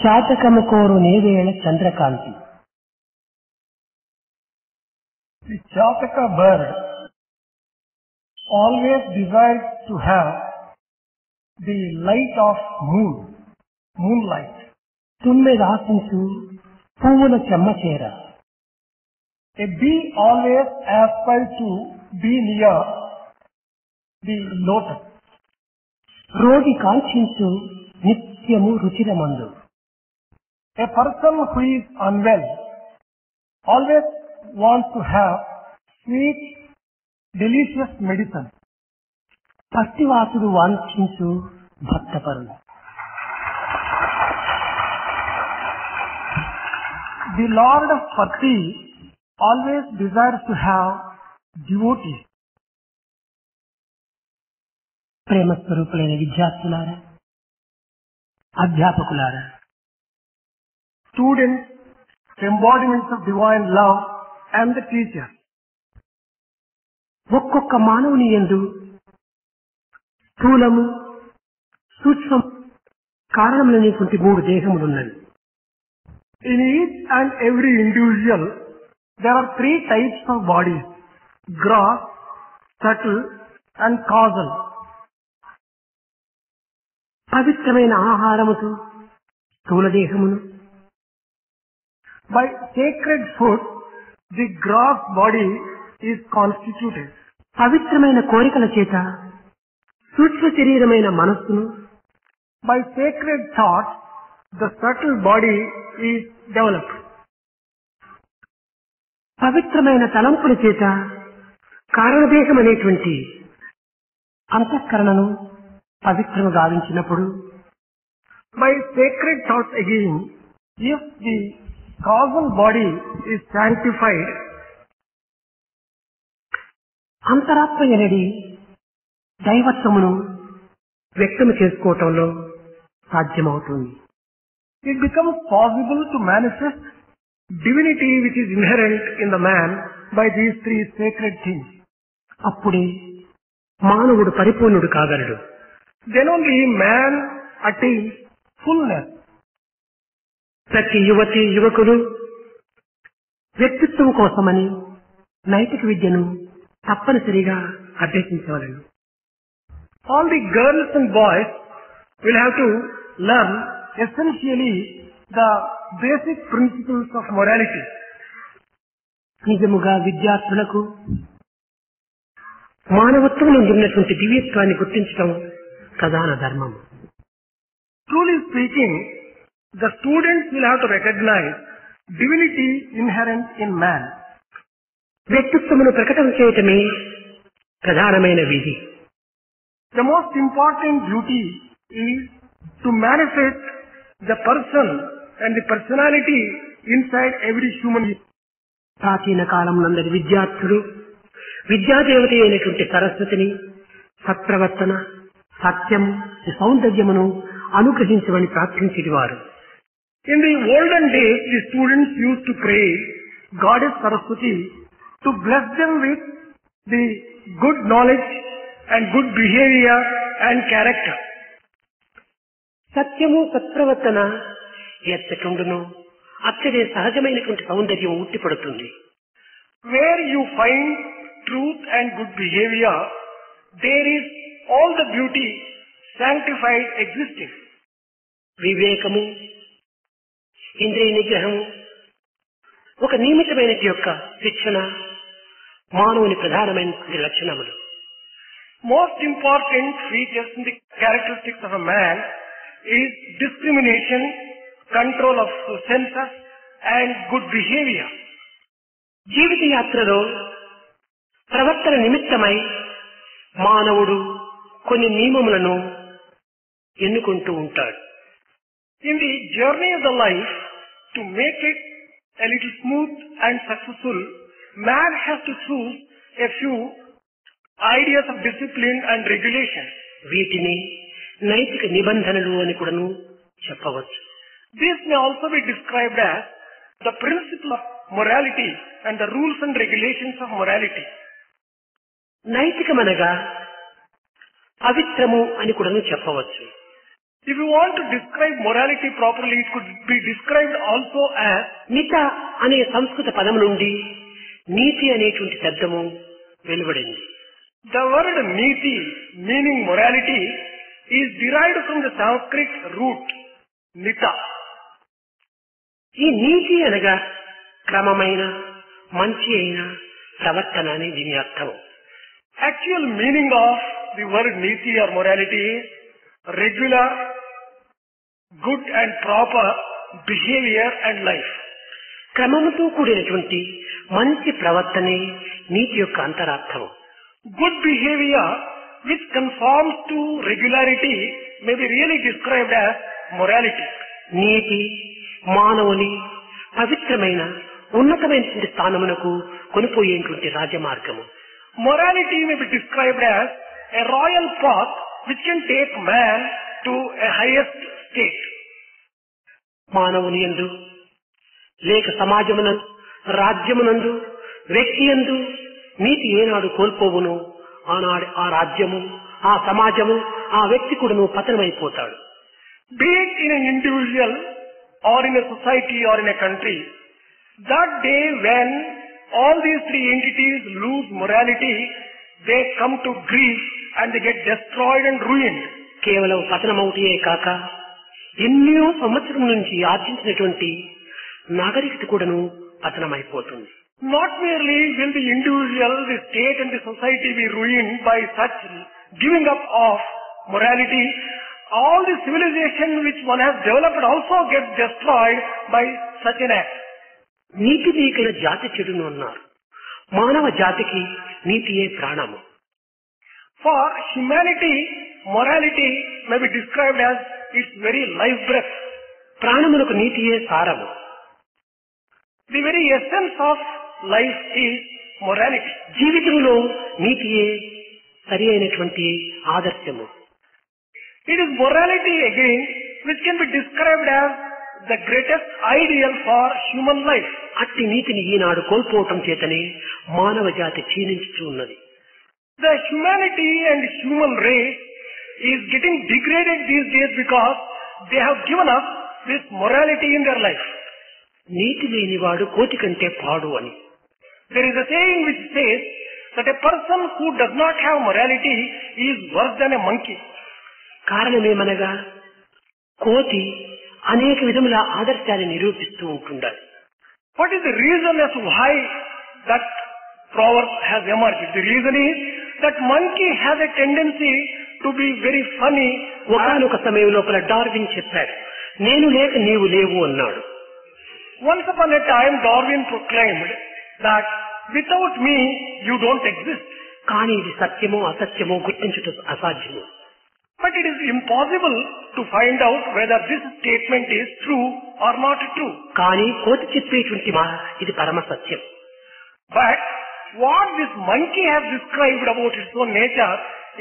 చాతకము కోరు నేవేళ చంద్రకాంతి. The Chataka bird always desires to have the light of moonlight. తుమ్మెదాశించు పువ్వుల చెమ్మ చేర. A bee always aspires to be near the lotus. రోగి కాంక్షించు నిత్యము రుచిరమందు. A person who is unwell always wants to have sweet, delicious medicine. పత్తివాసుడు వాంఛించు భక్తపరులు. The Lord of Patti always desires to have devotees. ప్రేమ స్వరూపులైన విద్యార్థులారా, అధ్యాపకులారా, students, embodiments of divine love, and the teachers. ఒక్కొక్క మానవుని యందు స్థూలము, సూక్ష్మం కారణములనేటువంటి 3 దేహములున్నవి. In each and every individual, there are 3 types of bodies: gross, subtle, and causal. పవిత్రమైన ఆహారముతో స్థూల దేహమును, by sacred food, the gross body is constituted. పవిత్రమైన కోరికల చేత సూక్ష్మ శరీరమైన మనస్సును, by sacred thoughts, the subtle body is developed. పవిత్రమైన తలంపుల చేత కారణదేహం అనేటువంటి అంతఃకరణను పవిత్రము గావించినప్పుడు, by sacred thoughts again, if the causal body is sanctified, అంతరాత్మ ఎనడి దైవత్వమును వ్యక్తము చేసుకోవటంలో సాధ్యమవుతుంది. it becomes possible to manifest divinity which is inherent in the man by these 3 sacred things. అప్పుడే మానవుడు పరిపూర్ణుడు కాగలడు. Then only man attains fullness. ప్రతి యువతి యువకులు వ్యక్తిత్వం కోసమని నైతిక విద్యను తప్పనిసరిగా అభ్యసించవలెను. All the girls and boys will have to learn essentially the basic principles of morality. నిజముగా విద్యార్థులకు మానవత్వంలో ఉన్నటువంటి దివ్యత్వాన్ని గుర్తించడం ప్రధాన ధర్మం. Truly speaking, the students will have to recognize divinity inherent in man. వ్యక్తిత్వమును ప్రకటన చేయటమే ప్రధానమైన విధి. The most important duty is to manifest the person and the personality inside every human being. ప్రాచీన కాలమునందరి విద్యార్థులు విద్యాదేవత అయినటువంటి సరస్వతిని సత్ప్రవర్తన, సత్యము, సౌందర్యమును అనుగ్రహించమని ప్రార్థించేవారు. In the olden days, the students used to pray Goddess Saraswati to bless them with the good knowledge and good behavior and character. సత్యము, సత్ప్రవర్తన ఎచ్చటుండును అక్కడే సహజమైనటువంటి సౌందర్యం ఉట్టిపడుతుంది. Where you find truth and good behavior, there is all the beauty, sanctified existing. వివేకము, ఇంద్రియ నిగ్రహము, ఒక నియమితమైన యొక్క శిక్షణ మానవుని ప్రధానమైన లక్షణములు. Most important features in the characteristics of a man is discrimination, control of senses, and good behavior. జీవిత యాత్రలో ప్రవర్తన నిమిత్తమై మానవుడు కొన్ని నియమములను ఎన్నుకుంటూ ఉంటాడు. In the journey of the life, to make it a little smooth and successful, man has to choose a few ideas of discipline and regulation. వీటిని నైతిక నిబంధనలు అని కూడాను చెప్పవచ్చు. This may also be described as the principle of morality and the rules and regulations of morality. నైతికమనగా పవిత్రము అని కూడాను చెప్పవచ్చు. If you want to describe morality properly, it could be described also as మిత అనే సంస్కృత పదం నుండి నీతి అనేటువంటి శబ్దము వెలువడింది. the word niti, meaning morality, is derived from the Sanskrit root nita. ఈ నీతి అనగా క్రమమైన మంచి అయిన ప్రవర్తన అని దీని అర్థం. Actual meaning of the word niti or morality is regular, good and proper behavior and life. క్రమముతో కూడినటువంటి మంచి ప్రవర్తనే నీతి యొక్క అంతరార్థం. Good behavior which conforms to regularity may be really described as morality. నీతి మానవుని పవిత్రమైన ఉన్నతమైనటువంటి స్థానమునకు కొనిపోయేటువంటి రాజమార్గము. Morality may be described as a royal path which can take man to a highest state. మానవుని యందు లేక సమాజమునందు రాజ్యమునందు వ్యక్తి యందు నీతి ఏనాడు కోల్పోవును ఆనాడు ఆ రాజ్యము ఆ సమాజము ఆ వ్యక్తి కూడాను పతనమైపోతాడు. Be it in an individual or in a society or in a country, that day when all these three entities lose morality, they come to grief and they get destroyed and ruined. కేవలం పతనమవుటే కాక ఎన్నో సంవత్సరం నుంచి ఆర్జించినటువంటి నాగరికత కూడాను పతనమైపోతుంది. Not merely will the individual, the state and the society be ruined by such giving up of morality, all the civilization which one has developed also gets destroyed by such an act. నీతి లేక జాతి చెడును అన్నారు. మానవ జాతికి నీతియే ప్రాణము. For humanity, morality may be described as its very life breath. ప్రాణములకు నీతియే సారము. The very essence of life is morality. జీవితంలో నీతియే సరి అయినటువంటి ఆదర్శము. It is morality again which can be described as the greatest ideal for human life. అట్టి నీతిని ఈనాడు కోల్పోవటం చేతనే మానవ జాతి క్షీణించుతూ ఉన్నది. The humanity and human race is getting degraded these days because they have given up this morality in their life. నీతి లేనివాడు కోతి కంటే పాడు అని. There is a saying which says that a person who does not have morality is worse than a monkey. కారణమేమనగా కోతి అనేక విధముల ఆదర్శాన్ని నిరూపిస్తూ ఉంటుండాలి. What is the reason as to why that proverb has emerged? The reason is that monkey has a tendency to be very funny. ఒకనొక సమయం లోపల Darwin చెప్పాడు, నేను లేక నీవు లేవు అన్నాడు. Once upon a time Darwin proclaimed that without me you don't exist. కానీ ఇది సత్యమో అసత్యమో గుర్తించటం అసాధ్యము. But it is impossible to find out whether this statement is true or not true. కానీ కోతి చెప్పేటువంటి ఇది పరమ సత్యం. But what this monkey has described about its own nature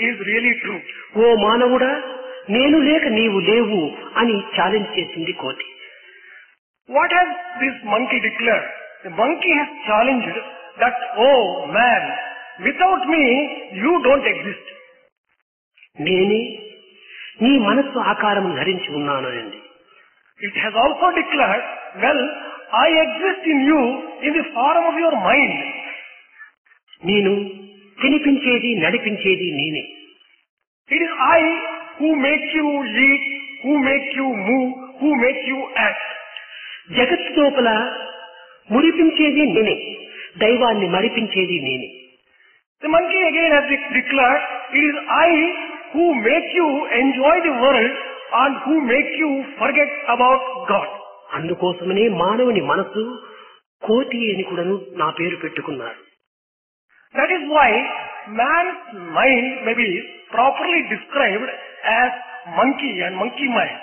is really true. ఓ మానవుడా, నేను లేక నీవు లేవు అని ఛాలెంజ్ చేసింది కోతి. What has this monkey declared? The monkey has challenged that, oh man, without me you don't exist. నేనే నీ మనస్సు ఆకారం ధరించి ఉన్నాను అండి. It has also declared, well, I exist in you in the form of your mind. నేను తినిపించేది నడిపించేది నేనే. It is I who make you eat, who make you move, who make you act. జగత్తు లోపల మురిపించేది నేనే, దైవాన్ని మరిపించేది నేనే. The monkey again has declared, it is I who make you enjoy the world and who make you forget about God. అందుకోసమనే మానవుని మనసు కోతి అని కూడాను నా పేరు పెట్టుకున్నారు. That is why man's mind may be properly described as monkey and monkey mind.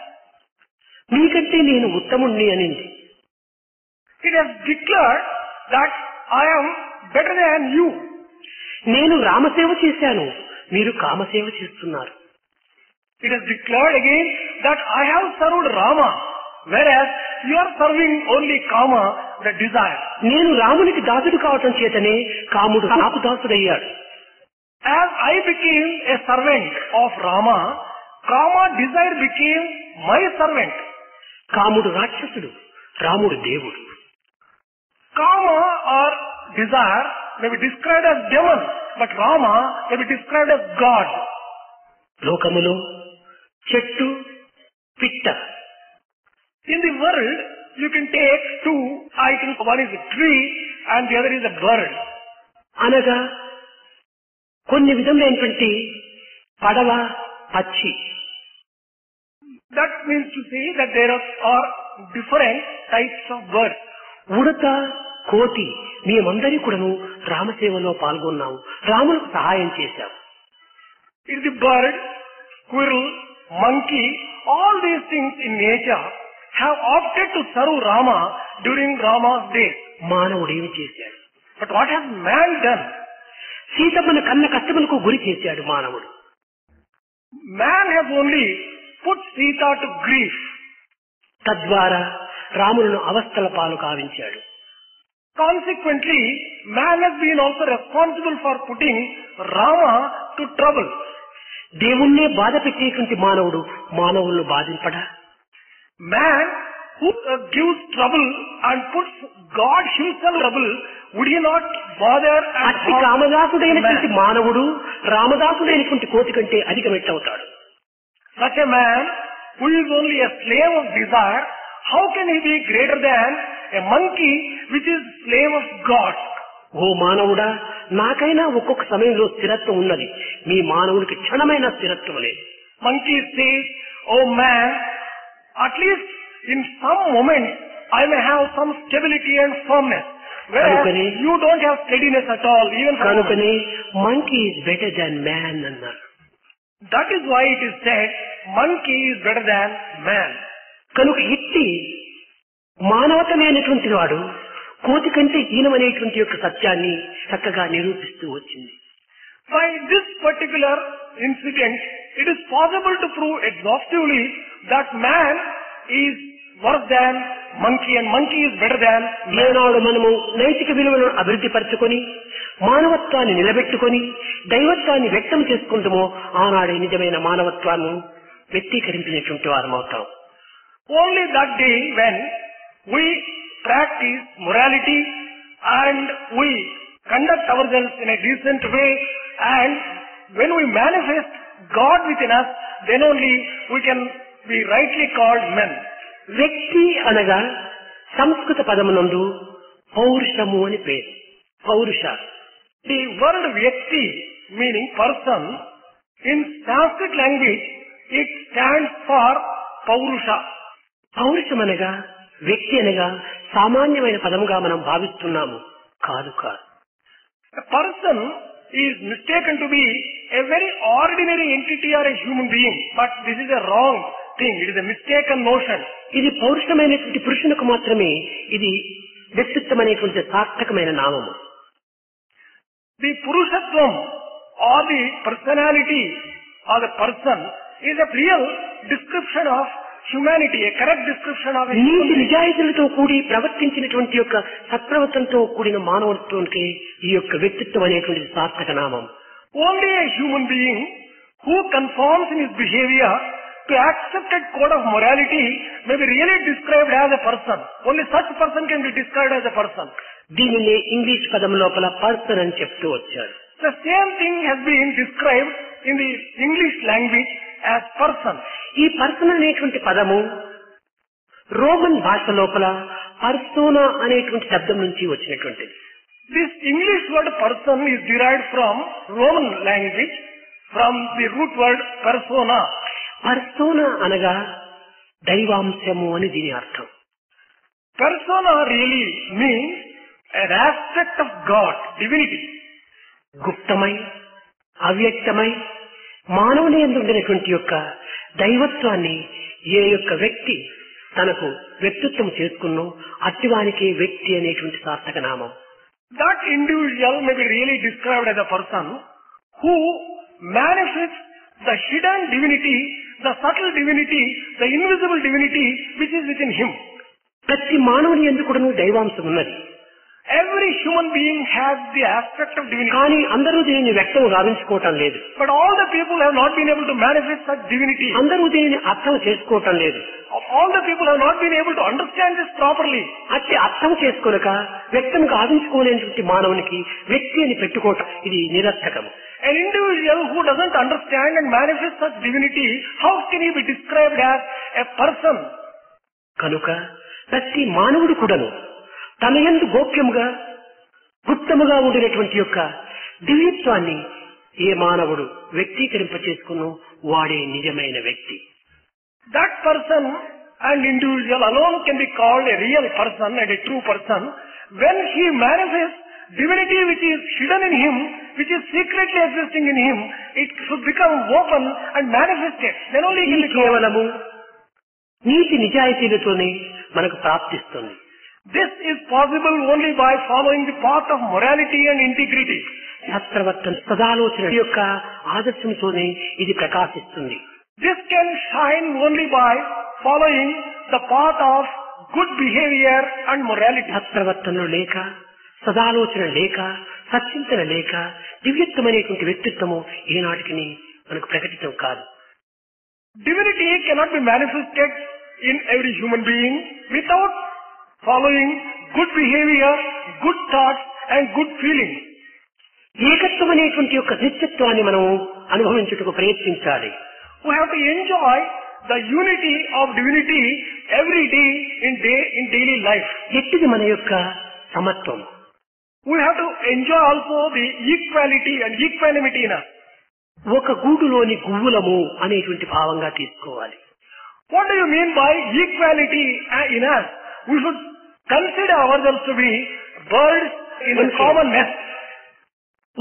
నీకంటే నేను ఉత్తముణ్ణి అనింది. It has declared that I am better than you. నేను రామసేవ చేశాను, మీరు కామసేవ చేస్తున్నారు. It has declared again that I have served Rama, whereas you are serving only Kama, the desire. నేను రామునికి దాసుడు కావటం చేతనే కాముడు నాకు దాసుడయ్యాడు. As I became a servant of Rama, Kama desire became my servant. కాముడు రాక్షసుడు, రాముడు దేవుడు. Kama or desire may be described as demon, but Rama may be described as God. లోకములో చెట్టు, పిట్ట, In the world, you can take two. I think one is a tree and the other is a bird. అనగా కొన్ని విధములైనటువంటి పడవ, పక్షి. That means to say that there are different types of birds. ఉడత, కోతి, మేమందరి కూడాను రామసేవలో పాల్గొన్నాము, రాములకు సహాయం చేశాము. It is the bird, squirrel, monkey, all these things in nature have opted to serve Rama during Rama's days. మానవుడు ఏమి చేశాడు? But what has man done? సీతమ్మను కన్న కష్టములకు గురి చేశాడు మానవుడు. Man has only put Sita to grief. తద్వారా రాములను అవస్థల పాలు కావించాడు. Consequently, man has been also responsible for putting Rama to trouble. దేవుణ్ణే బాధ పెట్టేటువంటి మానవుడు మానవులను బాధింపడా? Man who gives trouble and puts God himself trouble, would he not bother and అట్టి కామదాసుడైనటువంటి మానవుడు రామదాసుడైనటువంటి కోతి కంటే అధికమెట్టవుతాడు. Such a man who is only a slave of desire, how can he be greater than a monkey which is slave of God? ఓ మానవుడా, నాకైనా ఒక్కొక్క సమయంలో స్థిరత్వం ఉన్నది, మీ మానవునికి క్షణమైన స్థిరత్వం లేదు. Monkey says, oh man, at least in some moment I may have some stability and firmness. Whereas you don't have steadiness at all, even for కనుకనే monkey is better than man అన్నారు. That is why it is said, monkey is better than man. కనుక ఇట్టి మానవతమైనటువంటి వాడు కోతి కంటే హీనమనేటువంటి యొక్క సత్యాన్ని చక్కగా నిరూపిస్తూ వచ్చింది. By this particular incident, it is possible to prove exhaustively that man is worse than monkey and monkey is better than man. ఈనాడు మనము నైతిక విలువలను అభివృద్ధి పరచుకొని మానవత్వాన్ని నిలబెట్టుకొని దైవత్వాన్ని వ్యక్తం చేసుకుంటామో ఆనాడే నిజమైన మానవత్వాన్ని వ్యక్తీకరించినటువంటి వారం అవుతాం. Only that day when we practice morality and we conduct ourselves in a decent way and when we manifest God within us, then only we can be rightly called men. వ్యక్తి అనగా సంస్కృత పదమునందు పౌరుషము అని పేరు. పౌరుష. The word vyakti meaning person, in Sanskrit language it stands for paurusha. పౌరుషం అనగా వ్యక్తి అనగా సామాన్యమైన పదముగా మనం భావిస్తున్నాము. కాదు కాదు. A person is mistaken to be a very ordinary entity or a human being, but this is a wrong thing. It is a mistaken notion. ఇది పౌరుషమైనటువంటి పురుషునికి మాత్రమే ఇది వ్యక్తిత్వమైనటువంటి సార్థకమైన నామము. The Purushatvam or the personality or the person is a real description of humanity, a correct description of a human NITI being. నిజాయితీలతో కూడి ప్రవర్తించినటువంటి యొక్క సత్ప్రవర్తనతో కూడిన మానవత్వానికి ఈ యొక్క వ్యక్తిత్వం అనేటువంటి సార్థక నామం. Only a human being who conforms in his behavior to accepted code of morality may be really described as a person. Only such person can be described as a person. దీనిని ఇంగ్లీష్ పదం లోపల person అని చెప్తూ వచ్చారు. The same thing has been described in the English language as person. ఈ person అనేటువంటి పదము Roman భాష లోపల పర్సోనా అనేటువంటి శబ్దం నుంచి వచ్చినటువంటిది. This English word person is derived from Roman language, from the root word persona. Persona అనగా దైవాంశము అని దీని అర్థం. Persona really means an aspect of God, divinity. గుప్తమై అవ్యక్తమై మానవుని యందు ఉండినటువంటి యొక్క దైవత్వాన్ని ఏ యొక్క వ్యక్తి తనకు వ్యక్తిత్వం చేసుకున్నో అట్టివానికి వ్యక్తి అనేటువంటి సార్థక నామం. That individual may be really described as a person who manifests the hidden divinity, the subtle divinity, the invisible divinity which is within him. ప్రతి మానవుని యందు కూడాను దైవాంశం ఉన్నది. Every every human being has the aspect of divinity. కానీ అందరూ దీనిని వ్యక్తం గావించుకోవటం లేదు. But all the people have not been able to manifest such divinity. అందరూ దీనిని అర్థం చేసుకోవటం లేదు. All the people have not been able to understand this properly. అట్టి అర్థం చేసుకోలేక వ్యక్తం గావించుకోలేనటువంటి మానవునికి వ్యక్తి అని పెట్టుకోవటం ఇది నిరర్థకము. An individual who doesn't understand and manifest such divinity, how can he be described as a person? కనుక ప్రతి మానవుడు కూడాను తన యందు గోప్యముగా గుప్తముగా ఉండినటువంటి యొక్క దివ్యత్వాన్ని ఏ మానవుడు వ్యక్తీకరింప చేసుకును వాడే నిజమైన వ్యక్తి. That person and individual alone can be called a real person and a true person when he manifests divinity which is hidden in him, which is secretly existing in him. It should become open and manifested. Then only he ఇది can be called. కేవలము నీతి నిజాయితీలతోనే మనకు ప్రాప్తిస్తుంది. This is possible only by following the path of morality and integrity. సత్ప్రవర్తన సదాలోచన యొక్క ఆదర్శంతోనే ఇది ప్రకాశిస్తుంది. This can shine only by following the path of good behavior and morality. సత్ప్రవర్తనలు లేక సదాలోచన లేక సచ్చింతన లేక దివ్యత్వమైనటువంటి వ్యక్తిత్వము ఏనాటికి మనకు ప్రకటితం కాదు. Divinity cannot be manifested in every human being without following good behavior, good thoughts and good feelings. ఏకత్వం అనేటువంటి యొక్క నిత్యత్వాన్ని మనం అనుభవించుటకు ప్రయత్నించాలి. We have to enjoy the unity of divinity every day in daily life. ఎట్టిది మన యొక్క సమత్వం. We have to enjoy also the equality and equanimity in us. ఒక గూడులోని గువ్వులము అనేటువంటి భావంగా తీసుకోవాలి. What do you mean by equality in us? We should consider ourselves to be birds in a common nest.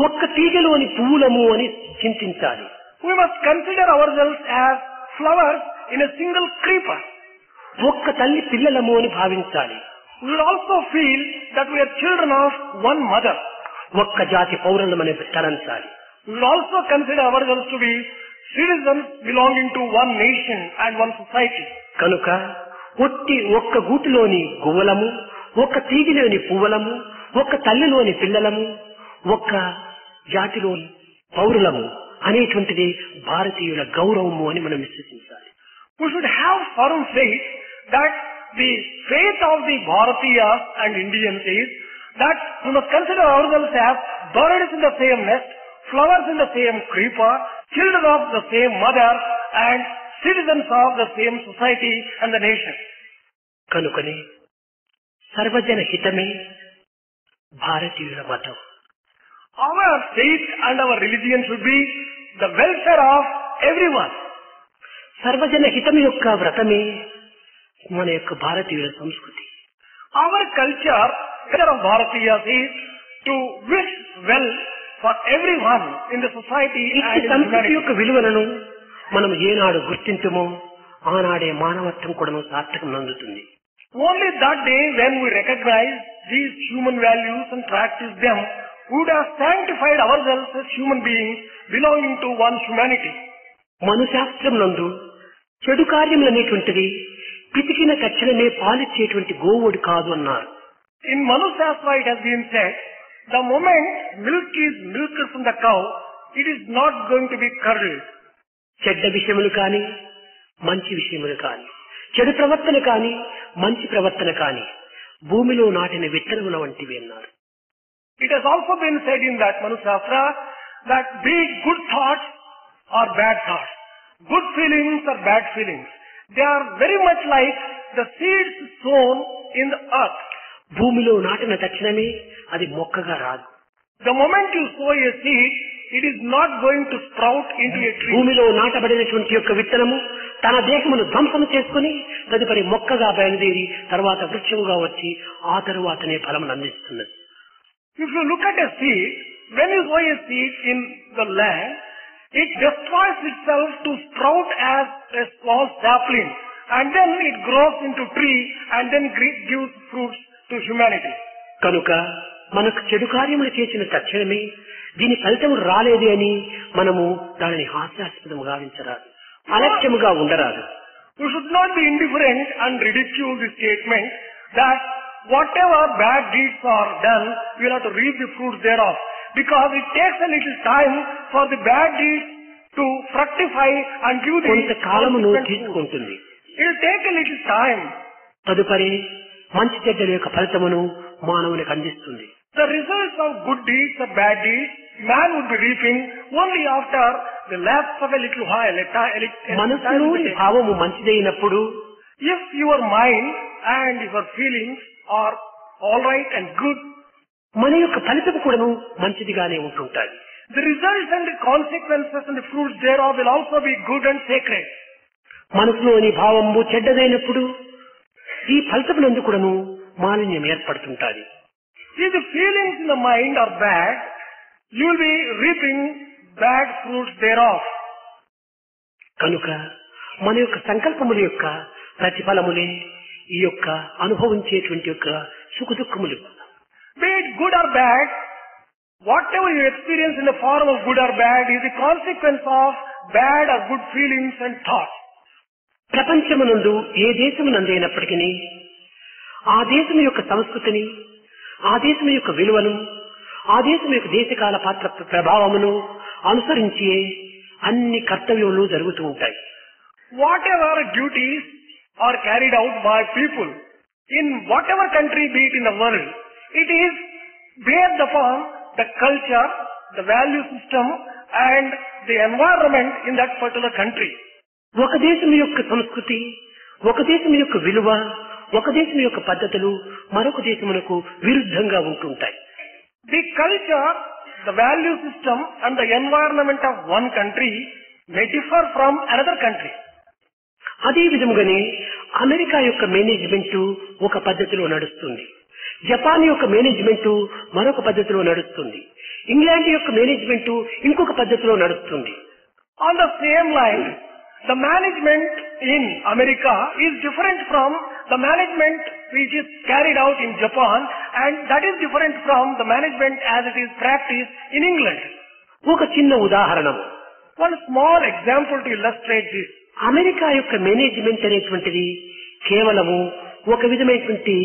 ఒక్క తీగలోని పువ్వులము అని చింతించాలి. We must consider ourselves as flowers in a single creeper. ఒక్క తల్లి పిల్లలము అని భావించాలి. We will also feel that we are children of one mother. ఒక్క జాతి పౌరులమని తలంచాలి. We will also consider ourselves to be citizens belonging to one nation and one society. కనుక ఒక్క గూటిలోని గువ్వలము, ఒక్క తీగిలోని పువ్వులము, ఒక్క తల్లిలోని పిల్లలము, ఒక్క జాతిలోని పౌరులము అనేటువంటిది భారతీయుల గౌరవము అని మనం విశ్వసించాలి. We should have firm faith that the faith of the Bharatiyas and Indians is that we must consider ourselves as birds in the same nest, flowers in the same creeper, children of the same mother and citizens of the same society and the nation. కనుకనే సర్వజన హితమే భారతీయుల మతం. Our faith and our religion should be the welfare of everyone. సర్వజన హితం యొక్క వ్రతమే మన యొక్క భారతీయుల సంస్కృతి. Our culture of Bharatiyas is to wish well for everyone in the society ఈ and in సంస్కృతి humanity. యొక్క విలువలను మనం ఏనాడు గుర్తించమో ఆనాడే మానవత్వం కూడా సార్థకం అందుతుంది. Only that day when we recognize these human values and practice them, we would have sanctified ourselves as human beings belonging to one humanity. మనుశాస్త్రం నందు చెడు కార్యములనేటువంటిది పితికిన తక్షణమే పాలిచ్చేటువంటి గోవుడు కాదు అన్నారు. In Manu Shastra it has been said, the moment milk is milked from the cow, it is not going to be curdled. చెడ్డ విషయములు కాని మంచి విషయములు కాని చెడు ప్రవర్తన కాని మంచి ప్రవర్తన కాని భూమిలో నాటిన విత్తనముల వంటివి అన్నారు. It has also been said in that Manu Shastra that be it good thoughts or bad thoughts, good feelings or bad feelings, they are very much like the seeds sown in the earth. భూమిలో నాటిన తక్షణమే అది మొక్కగా రాదు. The moment you sow a seed, it is not going to sprout into a tree. భూమిలో నాటబడినటువంటి యొక్క విత్తనము తన దేహమును ధ్వంసం చేసుకుని తదుపరి మొక్కగా బయలుదేరి తర్వాత వృక్షముగా వచ్చి ఆ తరువాతనే ఫలమును అందిస్తున్నది. If you look at a seed, when you sow a seed in the land, it destroys itself to sprout as a small sapling, and then it grows into tree and then gives fruits to humanity. కనుక మనకు చెడు కార్యములు చేసిన తక్షణమే దీని ఫలితము రాలేదు అని మనము దానిని హాస్యాస్పదము గావించరాదు, అలక్ష్యముగా ఉండరాదు. We should not be indifferent and ridicule the statement that whatever bad deeds are done, you will have to reap the fruits thereof. Because it takes a little time for the bad deeds to fructify and give the కొంత కాలమును consequent fruit. తీసుకుంటుంది. It will take a little time. తదుపరి మంచి చెడ్డల యొక్క ఫలితమును మానవునికి అందిస్తుంది. The results of good deeds or bad deeds, man would be reaping only after the lapse of a little while. మనసులోని భావము మంచిదైనప్పుడు If your mind and your feelings are all right and good, మన యొక్క ఫలితం కూడాను మంచిదిగానే ఉంటుంటాయి. the results and the consequences and the fruits thereof will also be good and sacred. మనసులోని భావము చెడ్డదైనప్పుడు ఈ ఫలితమునందు కూడాను మాలిన్యం ఏర్పడుతుంటాది. If the feelings in the mind are bad, you will be reaping bad fruits thereof. కనుక మన యొక్క సంకల్పముల యొక్క ప్రతిఫలములే ఈ యొక్క అనుభవించేటువంటి యొక్క సుఖ దుఃఖములు. Be it good or bad, whatever you experience in the form of good or bad is the consequence of bad or good feelings and thoughts. ప్రపంచమునందు ఏ దేశమునందైనప్పటికీ ఆ దేశం యొక్క సంస్కృతిని, ఆ దేశం యొక్క విలువను, ఆ దేశం యొక్క దేశకాల పాత్ర ప్రభావమును అనుసరించి అన్ని కర్తవ్యములు జరుగుతూ ఉంటాయి. Whatever duties are carried out by people in whatever country be it in the world, it is based upon the culture, the value system and the environment in that particular country. ఒక దేశం యొక్క సంస్కృతి, ఒక దేశం యొక్క విలువ, ఒక దేశం యొక్క పద్ధతులు మరొక దేశమునకు విరుద్ధంగా ఉంటుంటాయి. The culture, the value system and the environment of one country may differ from another country. అదే విధముగానే అమెరికా యొక్క మేనేజ్మెంట్ ఒక పద్ధతిలో నడుస్తుంది, జపాన్ యొక్క మేనేజ్మెంట్ మరొక పద్ధతిలో నడుస్తుంది, ఇంగ్లాండ్ యొక్క మేనేజ్మెంట్ ఇంకొక పద్ధతిలో నడుస్తుంది. On the same line, the management in America is different from the management which is carried out in Japan, and that is different from the management as it is practiced in England. ఒక చిన్న ఉదాహరణము, One small example to illustrate this. America యొక్క management అనేటువంటిది కేవలము ఒక విధమైనటువంటి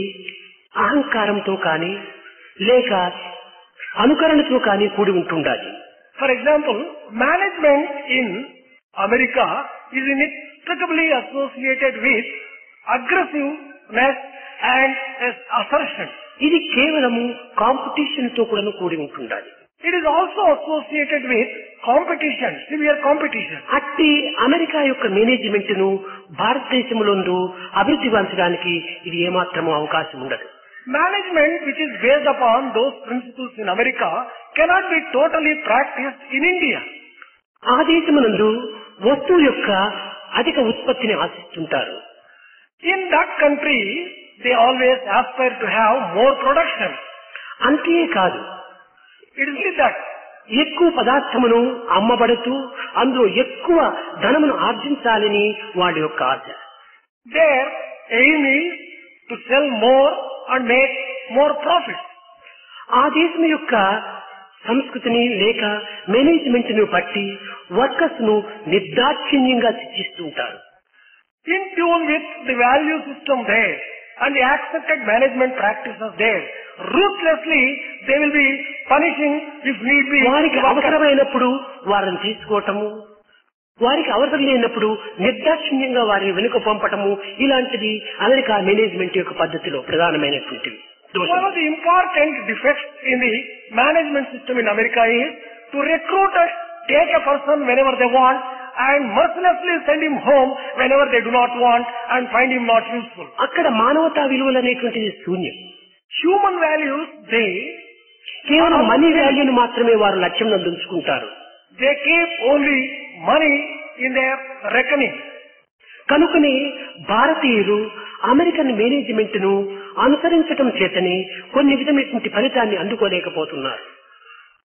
అహంకారంతో కానీ లేక అనుకరణతో కానీ కూడి ఉంటుండాలి. For example, management in America is inextricably associated with aggressiveness and assertion. ఇది కేవలము కాంపిటీషన్ తో కూడా కూడి ఉంటుండాలి. It is also associated with competition, severe competition. అట్టి అమెరికా యొక్క మేనేజ్మెంట్ ను భారతదేశంలో అభివృద్ధి పరచడానికి ఇది ఏమాత్రమూ అవకాశం ఉండదు. Management which is based upon those principles in America cannot be totally practiced in India. ఆ దేశమునందు వస్తువు యొక్క అధిక ఉత్పత్తిని ఆశిస్తుంటారు. In that country, they always aspire to have more production. అంతే కాదు, It is that ఎక్కువ పదార్థమును అమ్మబడుతూ అందులో ఎక్కువ ధనమును ఆర్జించాలని వాళ్ళ యొక్క ఆశ. their aim is to sell more and make more profit. ఆ దేశం యొక్క సంస్కృతిని లేక మేనేజ్మెంట్ ను బట్టి వర్కర్స్ ను నిర్దాక్షిణ్యంగా శిక్షిస్తుంటారు. In tune with the value system there and the accepted management practices there, ruthlessly they will be punishing if need be. వారికి అవసరమైనప్పుడు వారిని తీసుకోవటము, వారికి అవసరం లేనప్పుడు నిర్దాక్షిణ్యంగా వారిని వెనుక పంపటము, ఇలాంటిది అమెరికా మేనేజ్మెంట్ యొక్క పద్ధతిలో ప్రధానమైనటువంటివి. One of the important defects in the management system in America is to recruit take a person whenever they want and mercilessly send him home whenever they do not want and find him not useful. అక్కడ మానవతా విలువలు అనేటువంటిది శూన్యం. Human values, they కేవలం money వాల్యూని మాత్రమే వారు లక్ష్యం ఉంచుకుంటారు. they keep only money in their reckoning. కనుకనే భారతీయులు అమెరికన్ మేనేజ్మెంట్ ను అనుసరించటం చేతనే కొన్ని విధమైనటువంటి ఫలితాన్ని అందుకోలేకపోతున్నారు.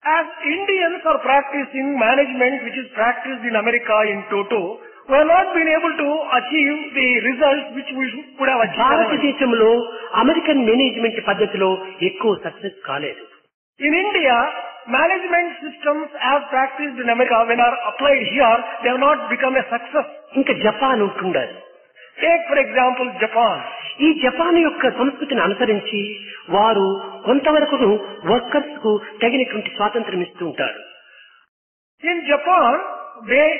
As Indians are practicing management which is practiced in America in toto, we have not been able to achieve the results which we could have achieved. భారతదేశంలో American management పద్ధతిలో ఎక్కువ సక్సెస్ కాలేదు. In India, management systems as practiced in America, when are applied here, they have not become a success. ఇంకా Japan ఉంటుండాలి. Take for example Japan. ఈ Japan యొక్క సంస్కృతిని అనుసరించి వారు కొంతవరకు వర్కర్స్ కు తగినటువంటి స్వాతంత్రం ఇస్తూ ఉంటారు. In Japan,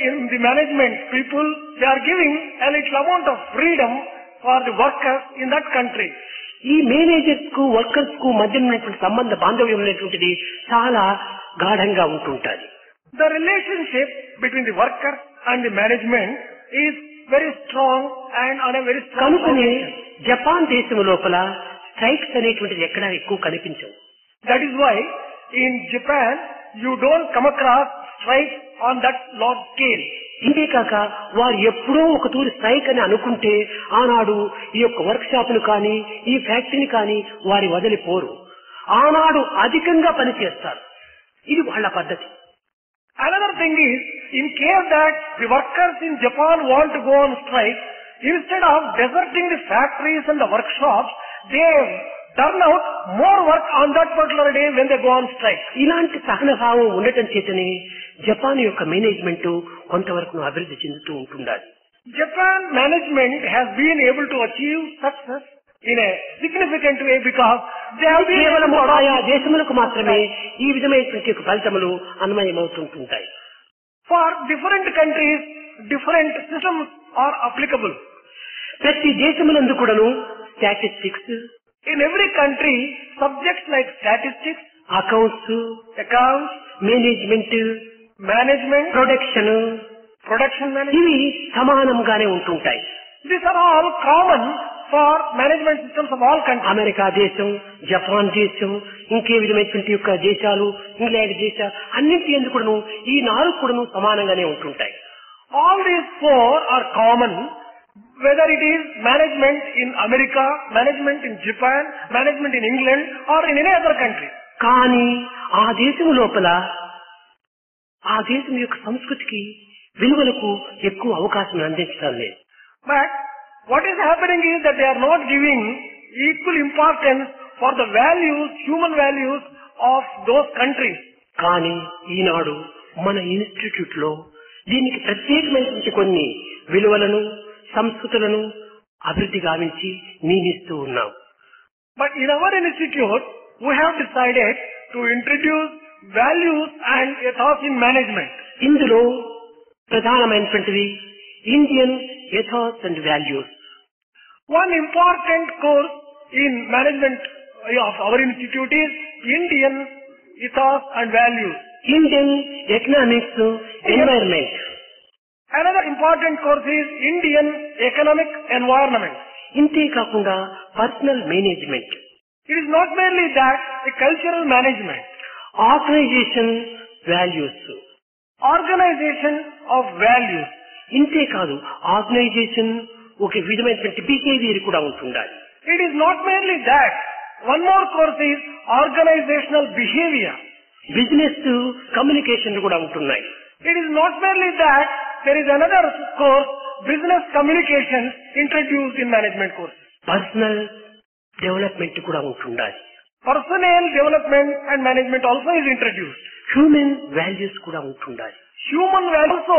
in the management people, they are giving a little amount of freedom for the workers in that country. ఈ మేనేజర్స్ కు వర్కర్స్ కు మధ్య ఉన్నటువంటి సంబంధ బాంధవ్యం అనేటువంటిది చాలా గాఢంగా ఉంటుంటుంది. The relationship between the workers and the management is very strong and on a very strong కనుకనే foundation. జపాన్ దేశం లోపల స్ట్రైక్స్ అనేటువంటిది ఎక్కడా ఎక్కువ కనిపించవు. That is why in Japan you don't come across strikes on that large scale. ఇంతేకాక వారు ఎప్పుడో ఒక తూరి స్ట్రైక్ అని అనుకుంటే ఆనాడు ఈ యొక్క వర్క్ షాపును కానీ ఈ ఫ్యాక్టరీని కానీ వారి వదిలిపోరు. ఆనాడు అధికంగా పనిచేస్తారు. ఇది వాళ్ళ పద్ధతి. Another thing is, in case that the workers in Japan want to go on strike, instead of deserting the factories and the workshops, they turn out more work on that particular day when they go on strike. ఇలాంటి సహనభావం ఉండటం చేతనే Japan యొక్క management కొంతవరకు అభివృద్ధి చెందుతూ ఉంటుండాలి. Japan management has been able to achieve success in a significant way because they have been able కేవలం to ఆయా దేశములకు మాత్రమే ఈ విధమైనటువంటి యొక్క ఫలితములు అన్వయమవుతుంటుంటాయి. For different countries, different systems are applicable. ప్రతి దేశములందు కూడాను statistics, In every country, subjects like statistics, accounts, accounts, management, management, production production management, ఇవి సమానంగానే ఉంటుంటాయి. these are all common for management systems of all countries. America దేశం, Japan దేశం, ఇంకే విధమైనటువంటి యొక్క దేశాలు, ఇంగ్లాండ్ దేశం అన్నింటి ఎందుకు కూడాను ఈ 4 కూడాను సమానంగానే ఉంటుంటాయి. All these 4 are common, whether it is management in America, management in Japan, management in England or in any other country. కానీ ఆ దేశం లోపల ఆ దేశం యొక్క సంస్కృతికి విలువలకు ఎక్కువ అవకాశం అందించడం లేదు. But what is happening is that they are not giving equal importance for the values, human values of those countries. కానీ ఈనాడు మన ఇన్స్టిట్యూట్ లో దీనికి ప్రత్యేకమైనటువంటి కొన్ని విలువలను సంస్కృతులను అభివృద్ధి గావించి నియమిస్తూ ఉన్నాం. But in our institute, we have decided to introduce values and ethos in management. ఇందులో ప్రధానమైనటువంటివి Indian ethos and values. One important course in management of our institute is Indian ethos and values. Indian economics, environment. Another important course is Indian economic environment. ఇంతే కాకుండా personal management, It is not merely that, the cultural management, organisation values. organization of values. ఇంతే కాదు organisation ఒక విధమైనటువంటి behaviour కూడా ఉంటుండాలి. It is not merely that. One more course is organizational behavior. Business communication కూడా ఉంటున్నాయి. It is not merely that. There is another course, business communications, introduced in management course. Personal development కూడా ఉంటుండాలి. Personnel development and management also is introduced. Human values కూడా ఉంటుండాలి. Human values also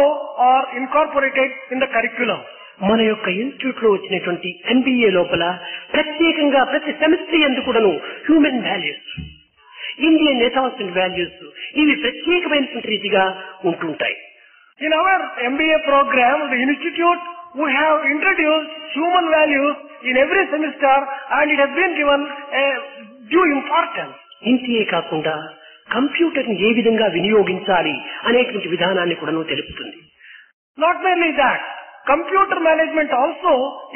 are incorporated in the curriculum. మన యొక్క institute లో వచ్చినటువంటి MBA లోపల ప్రత్యేకంగా ప్రతి సెమిస్టర్ ఎందుకు కూడాను human values, Indian ethos and values ఇవి ప్రత్యేకమైనటువంటి రీతిగా ఉంటుంటాయి. In our MBA program, the institute, we have introduced human values in every semester and it has been given a due importance. ఇంతే కాకుండా కంప్యూటర్ ని ఏ విధంగా వినియోగించాలి అనేటువంటి విధానాన్ని కూడా తెలుపుతుంది. Not merely that, computer management also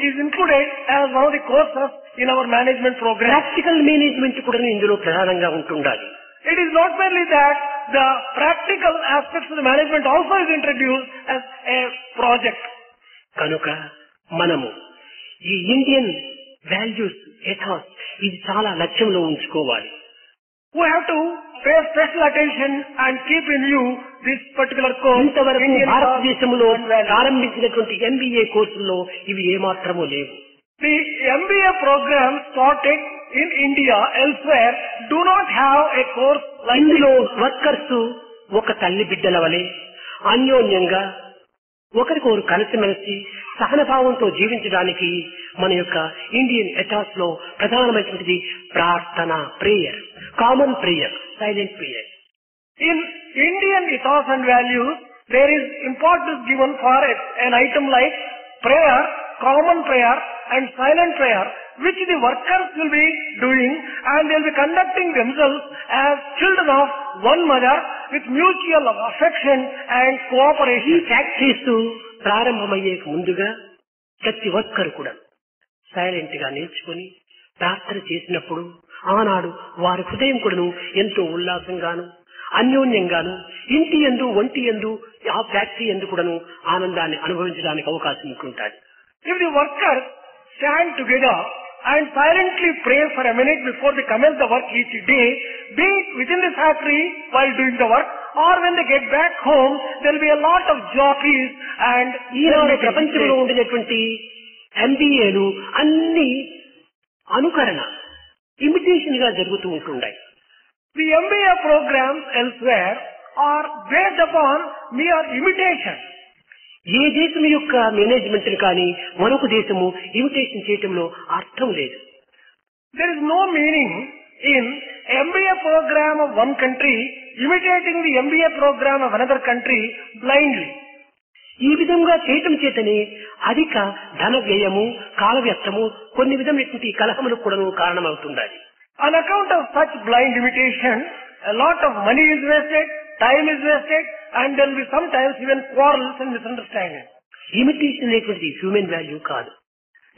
is included as one of the courses in our management program. Practical management కూడా ఇందులో ప్రధానంగా ఉంటుండాలి. It is not merely that, the practical aspects of the management also is introduced as a project. కనుక మనము ఈ Indian values ఎథాస్ ఇది చాలా లక్ష్యంలో ఉంచుకోవాలి. We have to pay special attention and keep in view this particular course. ఇంతవరకు Indian భారతదేశంలో ethos and values. ప్రారంభించినటువంటి MBA కోర్సుల్లో ఇవి ఏమాత్రమూ లేవు. The MBA program started in India, elsewhere, do not have a course like ఇందులో this. Workers ఒక తల్లి బిడ్డల వలె అన్యోన్యంగా ఒకరికొకరు కలిసిమెలిసి సహనభావంతో జీవించడానికి మన యొక్క ఇండియన్ ఎథాస్ లో ప్రధానమైనటువంటిది ప్రార్థన, prayer, common prayer, silent prayer. In Indian ethos and values, there is importance given for an item like prayer, common prayer and silent prayer, which the workers will be doing, and they will be conducting themselves as children of one mother with mutual affection and ఈ cooperation. Factories ప్రారంభమయ్యే ముందుగా ప్రతి ఒక్కరు కూడా silent గా నిల్చుకొని ప్రార్థన చేసినప్పుడు ఆనాడు వారి హృదయం కూడాను ఎంతో ఉల్లాసంగాను అన్యోన్యంగాను ఇంటి యందు ఒంటి యందు ఆ ఫ్యాక్టరీ యందు కూడాను ఆనందాన్ని అనుభవించడానికి అవకాశం ఉంటుంటాయి. If the workers stand together and silently pray for a minute before they commence the work each day, be it within the factory while doing the work, or when they get back home, there will be a lot of jockeys and ఈనాడు ప్రపంచంలో ఉండినటువంటి MBAలు అన్ని అనుకరణ, imitation గా జరుగుతూ ఉంటున్నాయి. the MBA programs elsewhere are based upon mere imitation. ఏ దేశం యొక్క management కానీ మరొక దేశము ఇమిటేషన్ చేయటంలో అర్థం లేదు. There is no meaning in MBA program of one country imitating the MBA program of another country blindly. ఈ విధంగా చేయటం చేతనే అధిక ధన వ్యయము, కాల వ్యర్థము, కొన్ని విధమైనటువంటి కలహములకు కూడా కారణమవుతుండాలి. On account of such blind imitation, a lot of money is wasted, time is wasted, and there will be sometimes even quarrels and misunderstandings. Imitation అనేటువంటిది హ్యూమన్ వాల్యూ కాదు.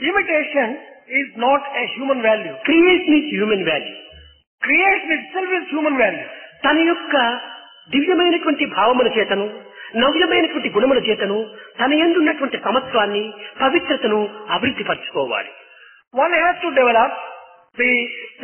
Imitation is not a human value. Creation is human value. Creation itself is human value. తన యొక్క దివ్యమైనటువంటి భావముల చేతను, నవ్యమైనటువంటి గుణముల చేతను తన యందు ఉన్నటువంటి సమత్వాన్ని, పవిత్రతను అభివృద్ధి పరచుకోవాలి. One has to develop the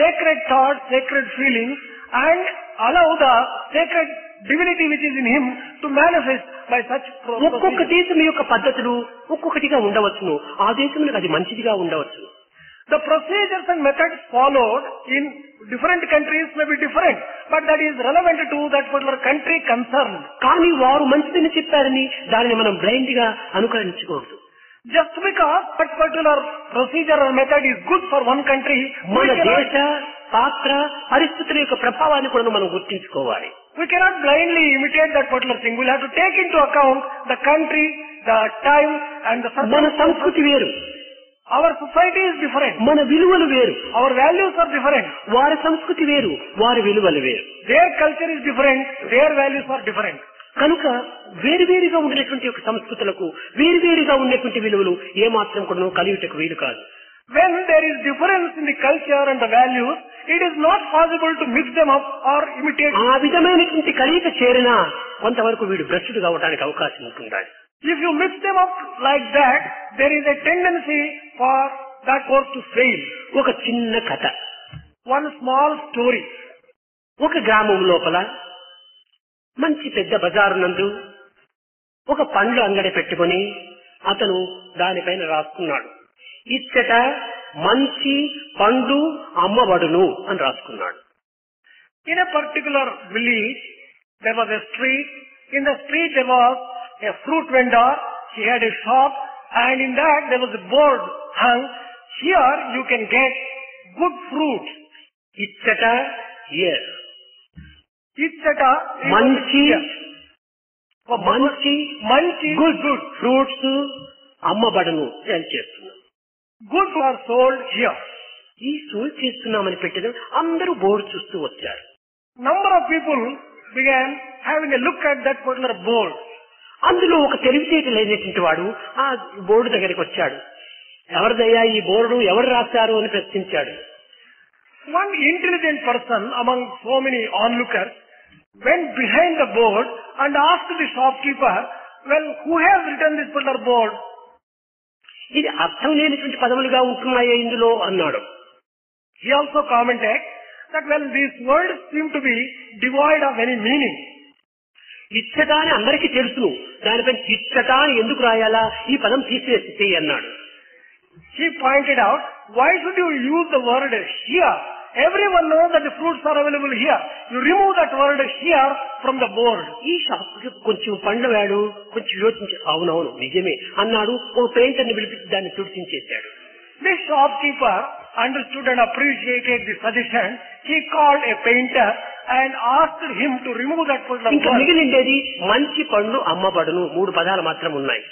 sacred thoughts, sacred feelings, and allow the sacred divinity which is in him to manifest by such ఒక్కొక్క procedures. దేశం యొక్క పద్ధతులు ఒక్కొక్కటిగా ఉండవచ్చును. ఆ దేశంలో అది మంచిదిగా ఉండవచ్చు. The procedures and methods followed in different countries may be different, but that is relevant to that particular country concerned. కానీ వారు మంచిదని చెప్పారని దానిని మనం బ్లైండ్ గా అనుకరించకూడదు. Just because that particular procedure or method is good for one country, మన దేశ పాత్ర పరిస్థితుల యొక్క ప్రభావాన్ని కూడా మనం గుర్తించుకోవాలి. we cannot blindly imitate that particular thing. We'll have to take into account the country, the time, and the మన circumstances. సంస్కృతి వేరు, Our society is different. మన విలువలు వేరు. Our values are different. వారి సంస్కృతి వేరు, వారి విలువలు వేరు. Their culture is different. Their values are different. కనుక వేరువేరుగా ఉండేటువంటి యొక్క సంస్కృతులకు వేరువేరుగా ఉండేటువంటి విలువలు ఏమాత్రం కూడా కలియుటకు వీలు కాదు. When there is difference in the culture and the values, it is not possible to mix them up or imitate. ఆ విధమైనటువంటి కలియక చేరినా కొంతవరకు వీడు భ్రష్టుడు కావడానికి అవకాశం ఉంటుండాలి. If you mix them up like that, there is a tendency for that course to fail. ఒక చిన్న కథ. One small story. ఒక గ్రామం లోపల మంచి పెద్ద బజారు నందు ఒక పండ్ల అంగడి పెట్టుకొని అతను దానిపైన రాసుకున్నాడు, ఇచ్చట మంచి పండు అమ్మబడును అని రాసుకున్నాడు. In a particular village, there was a street. In the street there was a fruit vendor. He had a shop, and in that there was a board hung. Here you can get good fruits. ఇచ్చట yes. Ichchata is మంచి here. మంచి Manchi, good fruits అమ్మబడును అని చేస్తున్నాడు. goods are sold here. ఈ soul చేస్తున్నామని పెట్టడం అందరూ బోర్డు చూస్తూ వచ్చారు. Number of people began having a look at that particular board. అందులో ఒక తెలివితేటలైనటువంటి వాడు ఆ బోర్డు దగ్గరికి వచ్చాడు. ఎవరిదయ్యా ఈ బోర్డు, ఎవరు రాశారు అని ప్రశ్నించాడు. One intelligent person among so many onlookers went behind the board and asked the shopkeeper, well, who has written this particular board? ఇది అర్థం లేనటువంటి పదములుగా ఉంటున్నాయే ఇందులో అన్నాడు. He also commented that, well, these words seem to be devoid of any meaning. ఇచ్చట అని అందరికీ తెలుసును, దానిపైన ఇచ్చట అని ఎందుకు రాయాలా, ఈ పదం తీసేసి అన్నాడు. He pointed out, why should you use the word here everyone knows that the fruits are available here. You remove that word here from the board. ఈ షాప్ కి కొంచెం పండ్లవాడు కొంచెం యోచించి అవునవును నిజమే అన్నాడు. ఒక పెయింటర్ ని పిలిపించి దాన్ని తుడిచించేశాడు. This shopkeeper understood and appreciated the suggestion. He called a painter and asked him to remove that particular ఇంకా word. మిగిలిండేది మంచి పండ్లు అమ్మబడును 3 పదాలు మాత్రం ఉన్నాయి.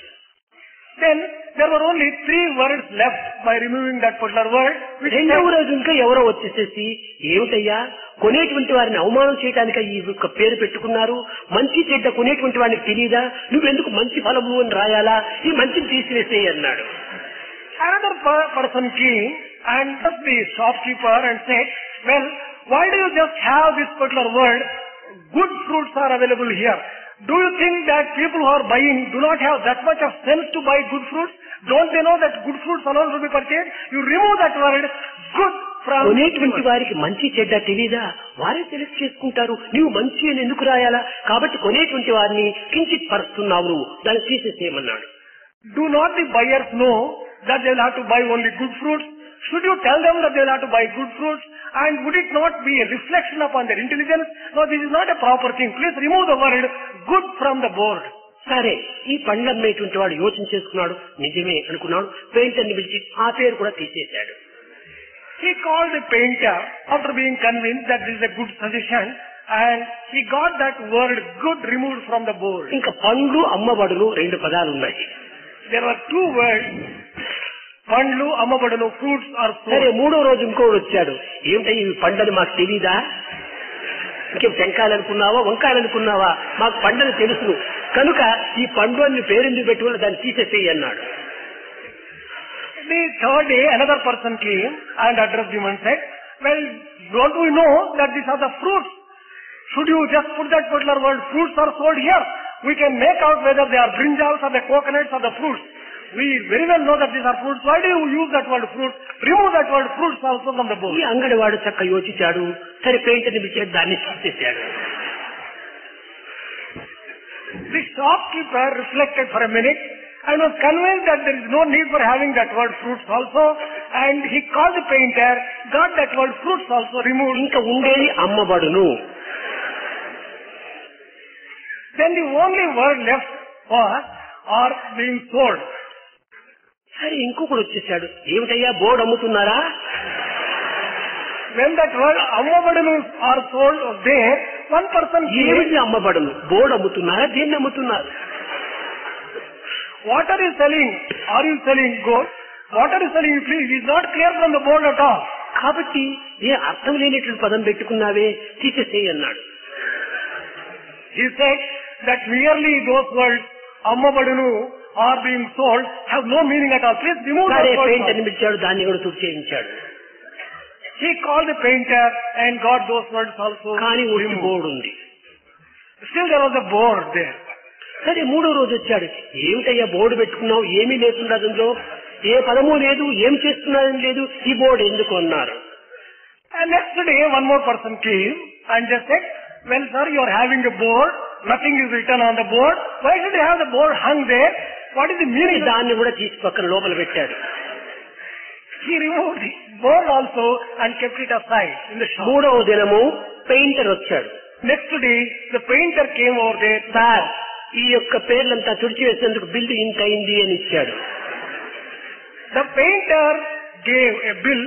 Then there were only 3 words left by removing that particular word. రెండవ రోజు ఇంకా ఎవరో వచ్చేసేసి ఏమిటయ్యా కొనేటువంటి వారిని అవమానం చేయడానికి ఈ యొక్క పేరు పెట్టుకున్నారు, మంచి చెడ్డ కొనేటువంటి వాడికి తెలియదా, నువ్వెందుకు మంచి ఫలము అని రాయాలా, ఈ మంచిని తీసివేసేయి అన్నాడు. Another person came and asked the shopkeeper and said, well, why do you just have this particular word, good fruits are available here? Do you think that people who are buying do not have that much of sense to buy good fruits? Don't they know that good fruits alone should be purchased? You remove that word, good from... కొనేటువంటి వారికి మంచి చెడ్డ తెలీదా, వారే select చేసుకుంటారు, నీవు మంచి అని ఎందుకు రాయాలా, కాబట్టి కొనేటువంటి వారిని కించిత్ పరుస్తున్నావు, నువ్వు దాన్ని తీసేసేయమన్నాడు. Do not the buyers know that they will have to buy only good fruits? Should you tell them that they will have to buy good fruits? And would it not be a reflection upon their intelligence? No, this is not a proper thing. Please remove the word good from the board. సరే, ఈ పండ్లు అమ్మేటువంటి వాడు యోచన చేసుకున్నాడు, నిజమే అనుకున్నాడు, painter ని పిలిచి ఆ పేరు కూడా తీసేశాడు. He called the painter after being convinced that this is a good suggestion, and he got that word good removed from the board. ఇంకా పండ్లు అమ్మబడులు 2 పదాలు ఉన్నాయి. There were 2 words. పండ్లు అమ్మబడును, ఫ్రూట్స్ ఆర్ సోల్డ్. సరే, 3వ రోజు ఇంకోడు వచ్చాడు, ఏమిటో ఇవి పండ్లని మాకు తెలీదా, ఇంకేం టెంకాయలు అనుకున్నావా వంకాయలు అనుకున్నావా, మాకు పండ్లని తెలుసు కనుక ఈ పండు అని పేరెందుకు పెట్టుకుని దాన్ని తీసేసేయి అన్నాడు. The third day another person came and addressed him and said, well, don't we know that these are the fruits? Should you just put that particular word fruits are sold here? We can make out whether they are brinjals or the coconuts or the fruits. We very well know that these are fruits. Why do you use that word fruits? Remove that word fruits also from the board. ఈ అంగడివాడు చక్క యోచించాడు, సరే పెయింటర్ని పిలిచి దాన్ని తీసేశాడు. The shopkeeper reflected for a minute and was convinced that there is no need for having that word fruits also, and he called the painter, got that word fruits also removed. ఇంకా ఉండేది అమ్మబడును. Then the only word left was are being sold. సరే, ఇంకొకడు వచ్చేసాడు, ఏమిటయ్యా board అమ్ముతున్నారా? When that word అమ్మబడును are sold was there, one person came, ఏమిటి అమ్మబడును, బోర్డు అమ్ముతున్నారా, దేన్ని అమ్ముతున్నారు? what are you selling? Are you selling gold? What are you selling? Please, it is not clear from the board at all. కాబట్టి ఏ అర్థం లేనటువంటి పదం పెట్టుకున్నావే, తీసేసేయి అన్నాడు. He said that merely those words అమ్మబడును are being sold have no meaning at all. Please remove సరే, those words. పెయింటర్ని పిలిచాడు, దాన్ని కూడా తుడిచేయించాడు. He called the painter and got those words also కానీ ఒట్టి removed. బోర్డు ఉంది. Still there was a board there. సరే, 3వ రోజు వచ్చాడు, ఏమిటయ్యా బోర్డు పెట్టుకున్నావు, ఏమీ లేకుండా అందులో ఏ పదము లేదు, ఏం చేస్తున్నారని లేదు, ఈ బోర్డు ఎందుకు అన్నారు. And next day one more person came and just said, well sir, you are having a board, nothing is written on the board, why should you have the board hung there? What is the meaning? దాన్ని కూడా తీసి పక్కన లోపల పెట్టాడు. He removed the board also and kept it aside in the shop. 3వ దినము painter వచ్చాడు. Next day the painter came over there. Sir, ఈ యొక్క పేర్లంతా తుడిచివేసేందుకు బిల్లు ఇంత అయింది అని ఇచ్చాడు. The painter gave a bill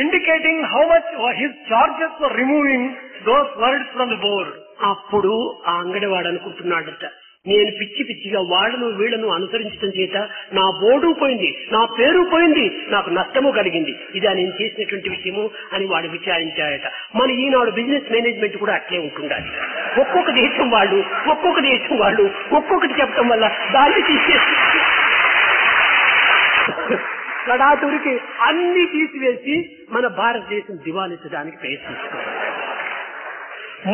indicating how much his charges for removing those words from the board. అప్పుడు ఆ అంగడివాడు అనుకుంటున్నాడట, నేను పిచ్చి పిచ్చిగా వాళ్ళను వీళ్లను అనుసరించడం చేత నా బోర్డు పోయింది, నా పేరు పోయింది, నాకు నష్టము కలిగింది, ఇదా నేను చేసినటువంటి విషయము అని వాడు విచారించాడట. మన ఈనాడు బిజినెస్ మేనేజ్మెంట్ కూడా అట్లే ఉంటుండాలి. ఒక్కొక్క దేశం వాళ్ళు ఒక్కొక్కటి చెప్పడం వల్ల దాన్ని తీసేసి లడాతురికి అన్ని తీసివేసి మన భారతదేశం దివాళించడానికి ప్రయత్నిస్తున్నాం.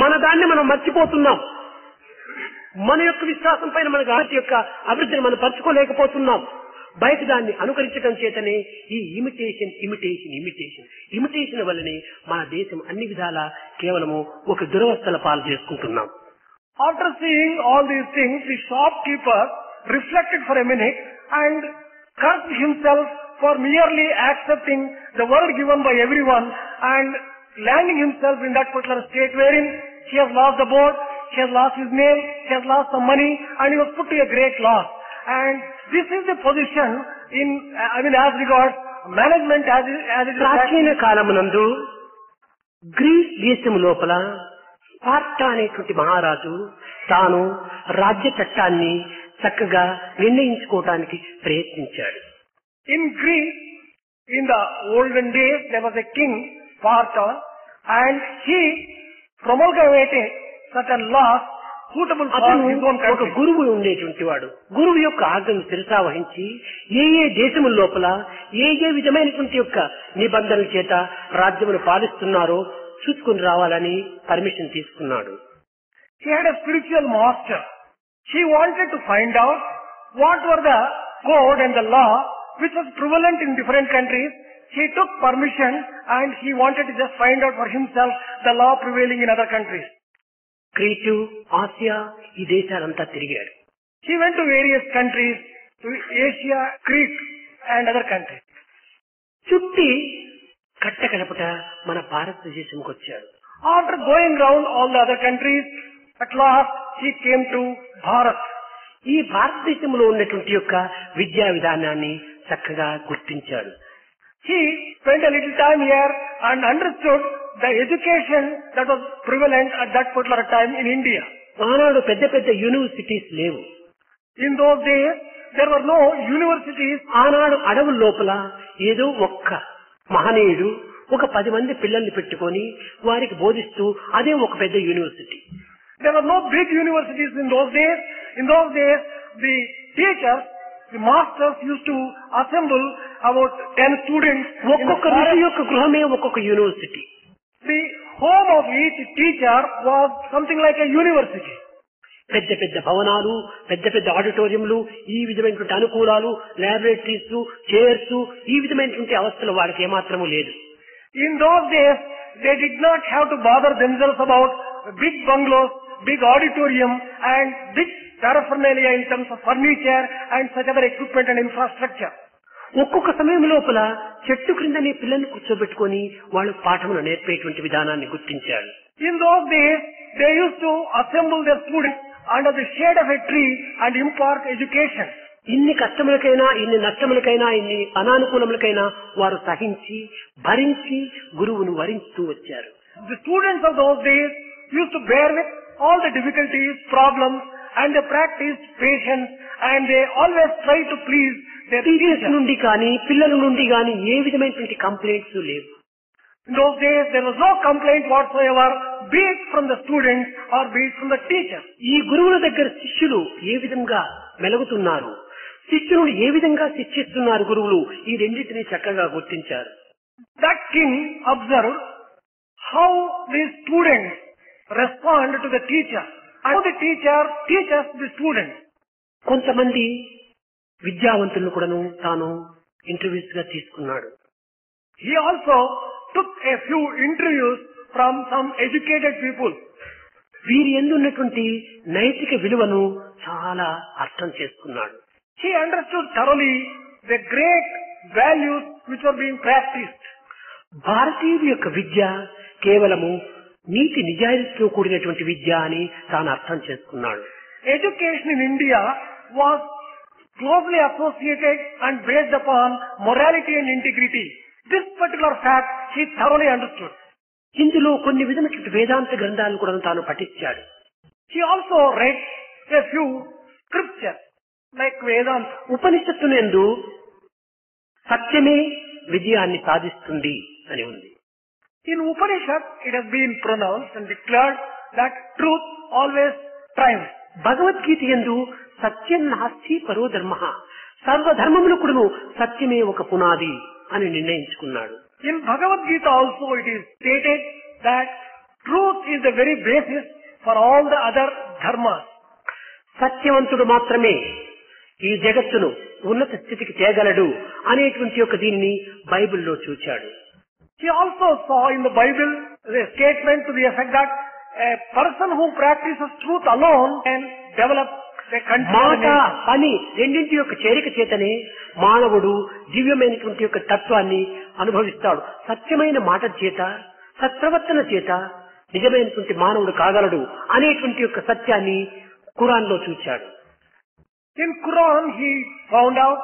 మన దాన్ని మనం మర్చిపోతున్నాం. మన యొక్క విశ్వాసం పైన మన భారత యొక్క అభివృద్ధిని మనం పరచుకోలేకపోతున్నాం. బయట దాన్ని అనుకరించడం చేతనే ఈ ఇమిటేషన్ వల్లనే మన దేశం అన్ని విధాలా కేవలము ఒక దురవస్థల పాలు చేసుకుంటున్నాం. After seeing all these things, the shopkeeper reflected for a minute and cursed himself for merely accepting the word given by everyone and landing himself in that particular state wherein he has lost the boat, he has lost his name, he has lost some money, and he was put to a great loss. And this is the position in, as regards management as it is. ప్రాచీన కాలమునందు grace దేశం లోపల Sparta అనేటువంటి మహారాజు తాను రాజ్య చట్టాన్ని చక్కగా నిర్ణయించుకోవడానికి ప్రయత్నించాడు. In Greece, in the olden days, there was a king, Sparta, and he promulgated certain laws suitable for అతను his own ఒక country. గురువు ఉండేటువంటి వాడు. గురువు యొక్క ఆజ్ఞను శిరసా వహించి ఏ ఏ దేశముల లోపల ఏ ఏ విధమైనటువంటి యొక్క నిబంధనల చేత రాజ్యమును పాలిస్తున్నారో చూసుకుని రావాలని పర్మిషన్ తీసుకున్నాడు. He had a spiritual master. He wanted to find out what were the code and the law which was prevalent in different countries. He took permission and he wanted to just find out for himself the law prevailing in other countries. Crete, Asia ఈ దేశాలంతా తిరిగాడు. He went to various countries, to Asia, Crete and other countries. చుట్టి కట్టకడపట మన భారతదేశంకి వచ్చాడు. After going round all the other countries, at last he came to Bharat. ఈ భారతదేశంలో ఉన్నటువంటి యొక్క విద్యా విధానాన్ని చక్కగా గుర్తించాడు. He spent a little time here and understood the education that was prevalent at that particular time in India. ఆనాడు పెద్ద పెద్ద యూనివర్సిటీస్ లేవు. In those days, there were no universities. ఆనాడు అడవుల లోపల ఏదో ఒక్క మహనీయుడు ఒక 10 మంది పిల్లల్ని పెట్టుకొని వారికి బోధిస్తూ అదే ఒక పెద్ద university. There were no big universities in those days. In those days, the teachers, the masters used to assemble about 10 students. ఒక్కొక్క ఋషి యొక్క గృహమే ఒక్కొక్క university. The home of each teacher was something like a university. పెద్ద పెద్ద భవనాలు, పెద్ద పెద్ద ఆడిటోరియంలు, ఈ విధమైనటువంటి అనుకూలాలు, ల్యాబొరేటరీస్, చైర్స్, ఈ విధమైనటువంటి అవస్థలు వాడికి ఏమాత్రము లేదు. In those days, they did not have to bother themselves about big bungalows, big auditorium and big paraphernalia in terms of furniture and such other equipment and infrastructure. ఒక్కొక్క సమయం లోపల చెట్టు క్రిందనే పిల్లల్ని కూర్చోబెట్టుకొని వాళ్ళు పాఠములు నేర్పేటువంటి విధానాన్ని గుర్తించారు. In those days, they used to assemble their students under the shade of a tree and impart education. ఇన్ని కష్టములకైనా, ఇన్ని నష్టములకైనా, ఇన్ని అనానుకూలములకైనా వారు సహించి భరించి గురువును వరిస్తూ వచ్చారు. The students of those days used to bear with all the difficulties, problems, and they practiced patience, and they always try to please their teachers teachers. నుండి కానీ పిల్లల నుండి కానీ ఏ విధమైనటువంటి కంప్లైంట్స్ లేవు. In those days, there was no complaint whatsoever, be it from the students or be it from the teachers. ఈ గురువుల దగ్గర శిష్యులు ఏ విధంగా మెలుగుతున్నారు, శిష్యులను ఏ విధంగా శిక్షిస్తున్నారు గురువులు, ఈ రెండింటినీ చక్కగా గుర్తించారు. That king observed how the students respond to the teacher, and how the teacher teaches the students. కొంతమంది విద్యావంతులను కూడాను తాను ఇంటర్వ్యూస్ గా తీసుకున్నాడు. He also took a few interviews from some educated people. వీరి యందు ఉన్నటువంటి నైతిక విలువను చాలా అర్థం చేసుకున్నాడు. He understood thoroughly the great values which were being practiced. భారతీయుల యొక్క విద్య కేవలము నీతి నిజాయితీతో కూడినటువంటి విద్య అని తాను అర్థం చేసుకున్నాడు. Education in India was closely associated and based upon morality and integrity. This particular fact he thoroughly understood. ఇందులో కొన్ని విధమైనటువంటి వేదాంత గ్రంథాలను కూడా తాను పఠించాడు. He also read a few scriptures like Vedanta. ఉపనిషత్తునందు సత్యమే విజయాన్ని సాధిస్తుంది అని ఉంది. In Upanishad, it has been pronounced and declared that truth always triumphs. Bhagavad Gita యందు సత్యం నాస్తి పరో ధర్మ, సర్వధర్మములు కూడాను సత్యమే ఒక పునాది అని నిర్ణయించుకున్నాడు. In Bhagavad Gita also it is stated that truth is the very basis for all the other dharmas. సత్యవంతుడు మాత్రమే ఈ జగత్తును ఉన్నత స్థితికి తేగలడు అనేటువంటి యొక్క దీనిని బైబిల్లో చూచాడు. He also saw in the Bible a statement to the effect that a person who practices truth alone can develop a country. మాట, పని రెండింటి యొక్క చేరిక చేతనే మానవుడు దివ్యమైనటువంటి యొక్క తత్వాన్ని అనుభవిస్తాడు. సత్యమైన మాట చేత, సత్ప్రవర్తన చేత నిజమైనటువంటి మానవుడు కాగలడు అనేటువంటి యొక్క సత్యాన్ని ఖురాన్ లో చూచాడు. In Quran, he found out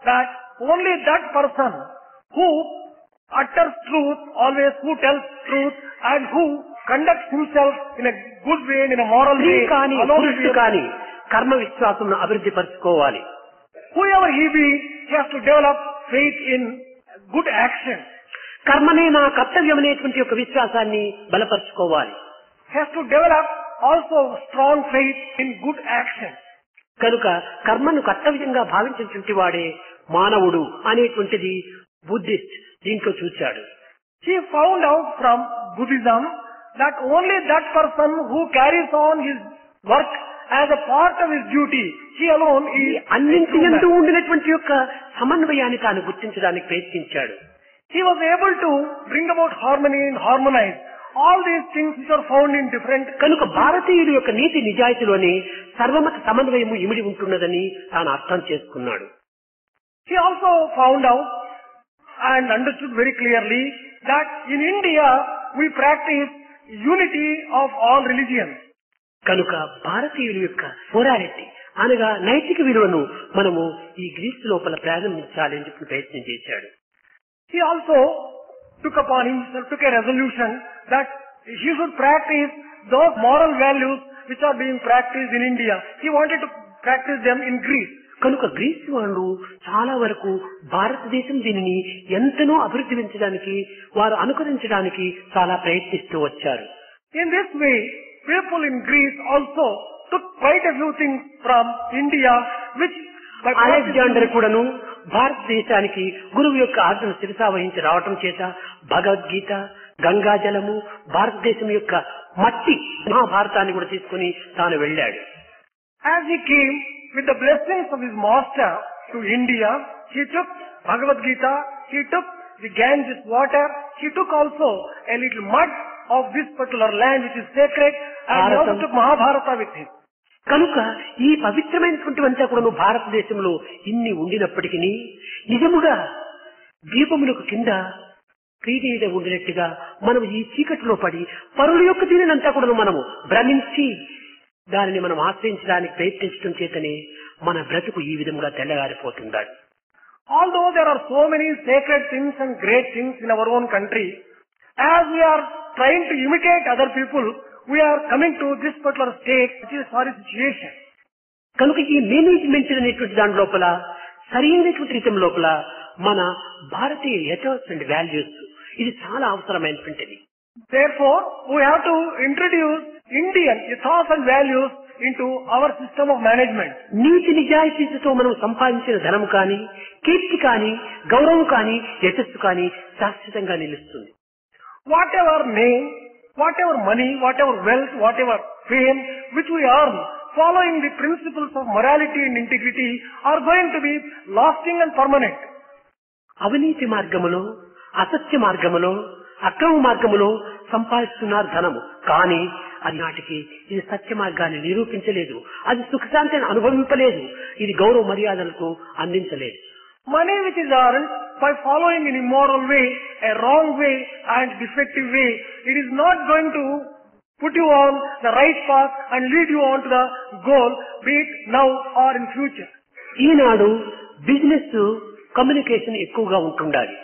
that only that person who utters truth, always who tells truth, and who conducts himself in a good way, in a moral స్త్రీ way, కాని alone will పురుషుడు be- కాని కర్మ విశ్వాసమును అభివృద్ధి పరచుకోవాలి. whoever he be, he has to develop faith in good action. కర్మనే నా కర్తవ్యం అనేటువంటి యొక్క విశ్వాసాన్ని బలపరచుకోవాలి. He has to develop also strong faith in good action. కనుక కర్మను కర్తవ్యంగా భావించినటువంటి వాడే మానవుడు అనేటువంటిది బుద్ధిస్ట్ దీంట్లో చూచాడు. He found out from Buddhism that only that person who carries on his work as a part of his duty, he alone ఈ is అన్నింటి a true యందు man. ఉండినటువంటి యొక్క సమన్వయాన్ని తాను గుర్తించడానికి ప్రయత్నించాడు. He was able to bring about harmony and harmonize all these things which are found in different. కనుక భారతీయుల యొక్క నీతి నిజాయితీలోనే సర్వమత సమన్వయము ఇమిడి ఉంటున్నదని తాను అర్థం చేసుకున్నాడు. He also found out and understood very clearly that in India we practice unity of all religions. కనుక భారతీయుల యొక్క మొరాలిటీ అనగా నైతిక విలువను మనము ఈ గ్రీస్ లోపల ప్రారంభించాలి అని చెప్పి ప్రయత్నం చేశాడు. He also took upon himself, took a resolution that he should practice those moral values which are being practiced in India. He wanted to practice them in Greece. కనుక గ్రీస్ వాళ్ళు చాలా వరకు భారతదేశం దీనిని ఎంతనో అభివృద్ధి పెంచడానికి వారు అనుకరించడానికి చాలా ప్రయత్నిస్తూ వచ్చారు. In this way, people in Greece also took quite a few things from India which by Alexander కూడాను భారతదేశానికి గురువు యొక్క ఆజ్ఞను శిరసా వహించి రావటం చేత భగవద్గీత, గంగాజలము, భారతదేశం యొక్క మట్టి మహాభారతాన్ని కూడా తీసుకుని తాను వెళ్ళాడు. As he came with the blessings of his master to India, he took Bhagavad Gita, he took the Ganges water, he took also a little mud of this particular land which is sacred, and he also took Mahabharata with him. కనుక ఈ పవిత్రమైనటువంటివంతా కూడా భారతదేశంలో ఇన్ని ఉండినప్పటికీ నిజముగా దీపములకు కింద క్రీడ ఉండినట్టుగా మనం ఈ చీకటిలో పడి పరుల యొక్క దీనినంతా కూడా మనము భ్రమించి దానిని మనం ఆశ్రయించడానికి ప్రయత్నించడం చేతనే మన బ్రతుకు ఈ విధంగా తెల్లగారిపోతుండాలి. Although there are so many sacred things and great things in our own country, as we are trying to imitate other people, we are coming to this particular state which is a sorry situation. కనుక ఈ management అనేటువంటి దాని లోపల సరైనటువంటి రీతం లోపల మన భారతీయ ethos and values ఇది చాలా అవసరమైనటువంటిది. Therefore, we have to introduce Indian ethos and values into our system of management. నీతి నిజాయితీతో మనం సంపాదించిన ధనం కానీ, కీర్తి కానీ, గౌరవం కానీ, యశస్సు కానీ శాశ్వతంగా నిలుస్తుంది. Whatever name, whatever money, whatever wealth, whatever fame which we earn, following the principles of morality and integrity are going to be lasting and permanent. అవినీతి మార్గములో, అసత్య మార్గములో, అక్రమ మార్గములో సంపాదిస్తున్నారు ధనము. కానీ అది నాటికి ఇది సత్య మార్గాన్ని నిరూపించలేదు, అది సుఖశాంతిని అనుభవింపలేదు, ఇది గౌరవ మర్యాదలకు అందించలేదు. Money which is earned by following an immoral way, a wrong way and defective way, it is not going to put you on the right path and lead you on to the goal, be it now or in future. Eenadu business communication ఎక్కువగా ఉంటుండాలి.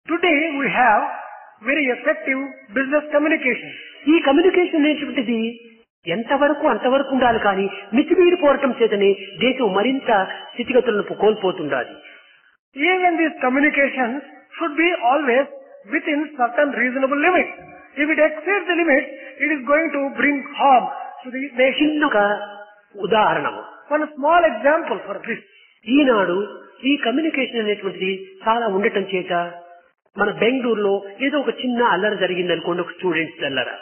Today we have very effective business communication. ఈ communication అనేటువంటిది ఎంతవరకు అంతవరకు ఉండాలి, కానీ మితిమీరిపోవటం చేతనే దేశం మరింత స్థితిగతులను కోల్పోతుండాలి. Even these communications should be always within certain reasonable limits. If it exceeds the limits, it is going to bring harm to the nation. చిన్న ఒక ఉదాహరణము, One small example for this. ఈనాడు ఈ కమ్యూనికేషన్ అనేటువంటిది చాలా ఉండటం చేత మన బెంగళూరులో ఏదో ఒక చిన్న అల్లరి జరిగిందనుకోండి, ఒక students అల్లరా,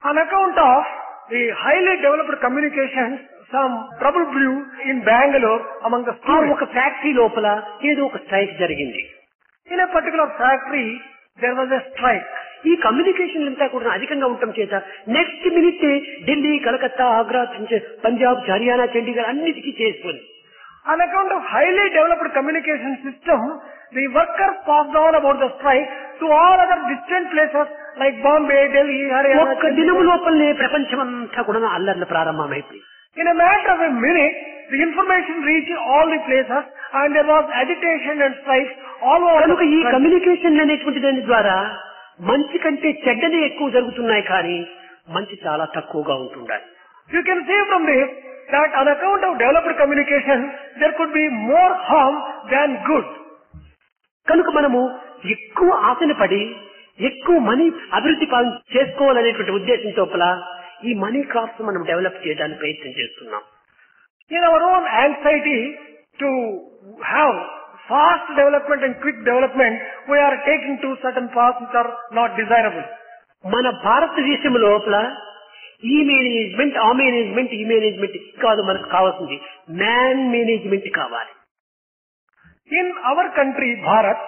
On account of the highly developed communications, some trouble brew in Bangalore among the ఆ students. ఒక ఫ్యాక్టరీ లోపల ఏదో ఒక స్ట్రైక్ జరిగింది. In a particular factory, there was a strike. ఈ కమ్యూనికేషన్ అంతా కూడా అధికంగా ఉండటం చేత నెక్స్ట్ మినిట్ ఢిల్లీ, కలకత్తా, ఆగ్రా, పంజాబ్, హర్యానా, చండీగఢ్ అన్నిటికీ చేసుకుంది. On account of highly developed communication system, the workers passed on about the strike to all other distant places like Bombay, Delhi, Haryana. ఒక్క దినము లోపలనే ప్రపంచమంతా కూడా అల్లర్లు ప్రారంభమైపోయి. In a matter of a minute, the information reached all the places and there was agitation and strife all over. కనుక ఈ communication అనేటువంటి దాని ద్వారా మంచి కంటే చెడ్డనే ఎక్కువ జరుగుతున్నాయి, కానీ మంచి చాలా తక్కువగా ఉంటుండాలి. You can see from this that on account of developed communication, there could be more harm than good. కనుక మనము ఎక్కువ ఆశను పడి ఎక్కువ మనీ అభివృద్ధి చేసుకోవాలనేటువంటి ఉద్దేశంతో ఈ మనీ క్రాప్స్ మనం డెవలప్ చేయడానికి ప్రయత్నం చేస్తున్నాం. In our own anxiety to have fast development and quick development, we are taking to certain paths which are not desirable. మన భారతదేశం లోపల ఈ మేనేజ్మెంట్ ఆ మేనేజ్మెంట్ ఈ మేనేజ్మెంట్ కాదు, మనకు కావాల్సింది మ్యాన్ మేనేజ్మెంట్ కావాలి. In our country, Bharat,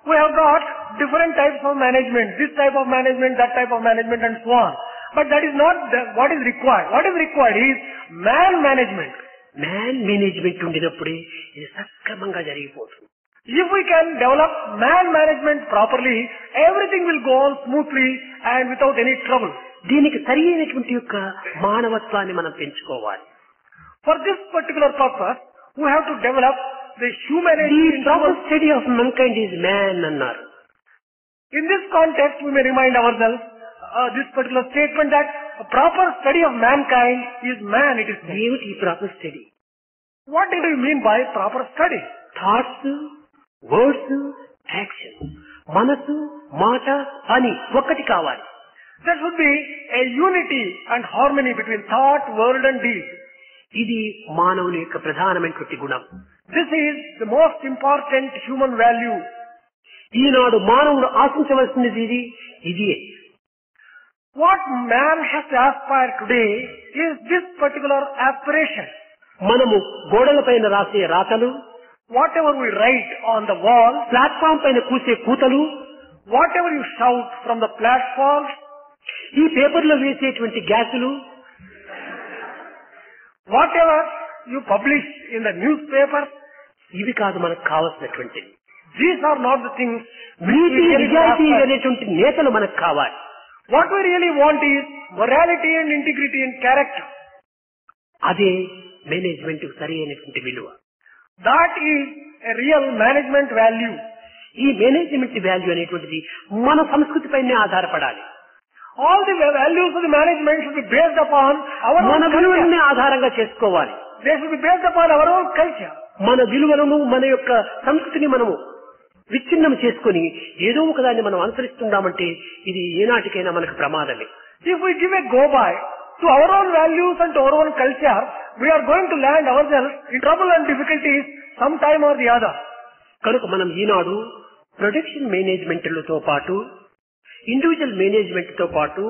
we have got different types of management, this type of management, that type of management and so on. But that is not what is required. What is required is man management. Man management ఉండినప్పుడే ఇది సక్రమంగా జరిగిపోతుంది. If we can develop man management properly, everything will go on smoothly and without any trouble. దీనికి సరి అయినటువంటి యొక్క మానవత్వాన్ని మనం పెంచుకోవాలి. For this particular purpose, we have to develop the humanity. The proper study of mankind is man అన్నారు. In this context, we may remind ourselves this particular statement that a proper study of mankind is man. It is ఏమిటి proper study? What do you mean by proper study? Thoughts, words, action, మనసు, మాట, పని ఒక్కటి కావాలి. There should be a unity and harmony between thought, word and deed. ఇది మానవుని యొక్క ప్రధానమైనటువంటి గుణం. This is the most important human value. ఈనాడు మానవుడు ఆశించవలసినది ఇది. What man has to aspire today is this particular aspiration. మనము గోడల పైన రాసే రాతలు, Whatever we write on the wall, platform పైన కూసే కూతలు, whatever you shout from the platform, ఈ పేపర్లో వేసేటువంటి గ్యాసులు, whatever you publish in the newspaper, ఇవి కాదు మనకు కావలసినటువంటి. these are not the things NITI we really నిజాయితీ aspire. అనేటువంటి నేతలు మనకు కావాలి. What we really want is morality and integrity and character. అదే మేనేజ్మెంట్ సరి అయినటువంటి విలువ. That is a real management value. ఈ మేనేజ్మెంట్ వాల్యూ అనేటువంటిది మన సంస్కృతి పైనే ఆధారపడాలి. All the values of the management should be based upon our మన own విలువలనే culture. ఆధారంగా చేసుకోవాలి. They should be based upon our own culture. మన విలువలను, మన యొక్క సంస్కృతిని మనము విచ్ఛిన్నం చేసుకుని ఏదో ఒకదాన్ని మనం అనుసరిస్తున్నామంటే ఇది ఏనాటికైనా మనకు ప్రమాదమే. If we give a go by to our own values and to our own culture, we are going to land ourselves in trouble and difficulties sometime or the other. కనుక మనం ఈనాడు ప్రొడక్షన్ మేనేజ్మెంట్లతో పాటు, ఇండివిజువల్ మేనేజ్మెంట్ తో పాటు,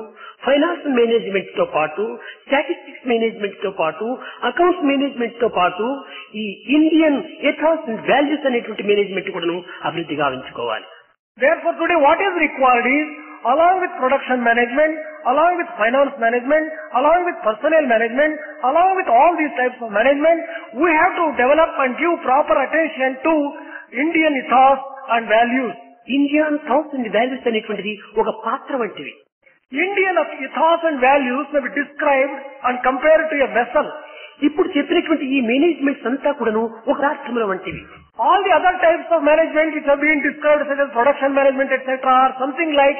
finance management తో పాటు, statistics management తో పాటు, accounts management తో పాటు ఈ ఇండియన్ ఎథాస్ అండ్ వాల్యూస్ అనేటువంటి మేనేజ్మెంట్ కూడా అభివృద్ధి గావించుకోవాలి. Therefore today what is required is, along with production management, along with finance management, along with personnel management, along with all these types of management, we have to develop and give proper attention to Indian ethos and values. Indian thoughts and values అనేటువంటిది ఒక పాత్ర వంటివి. Indian ethos and values may be described and compared to a vessel. ఇప్పుడు చెప్పినటువంటి ఈ managements అంతా కూడాను ఒక రాష్ట్రముల వంటివి. All the other types of management which have been described such as production management etc. are something like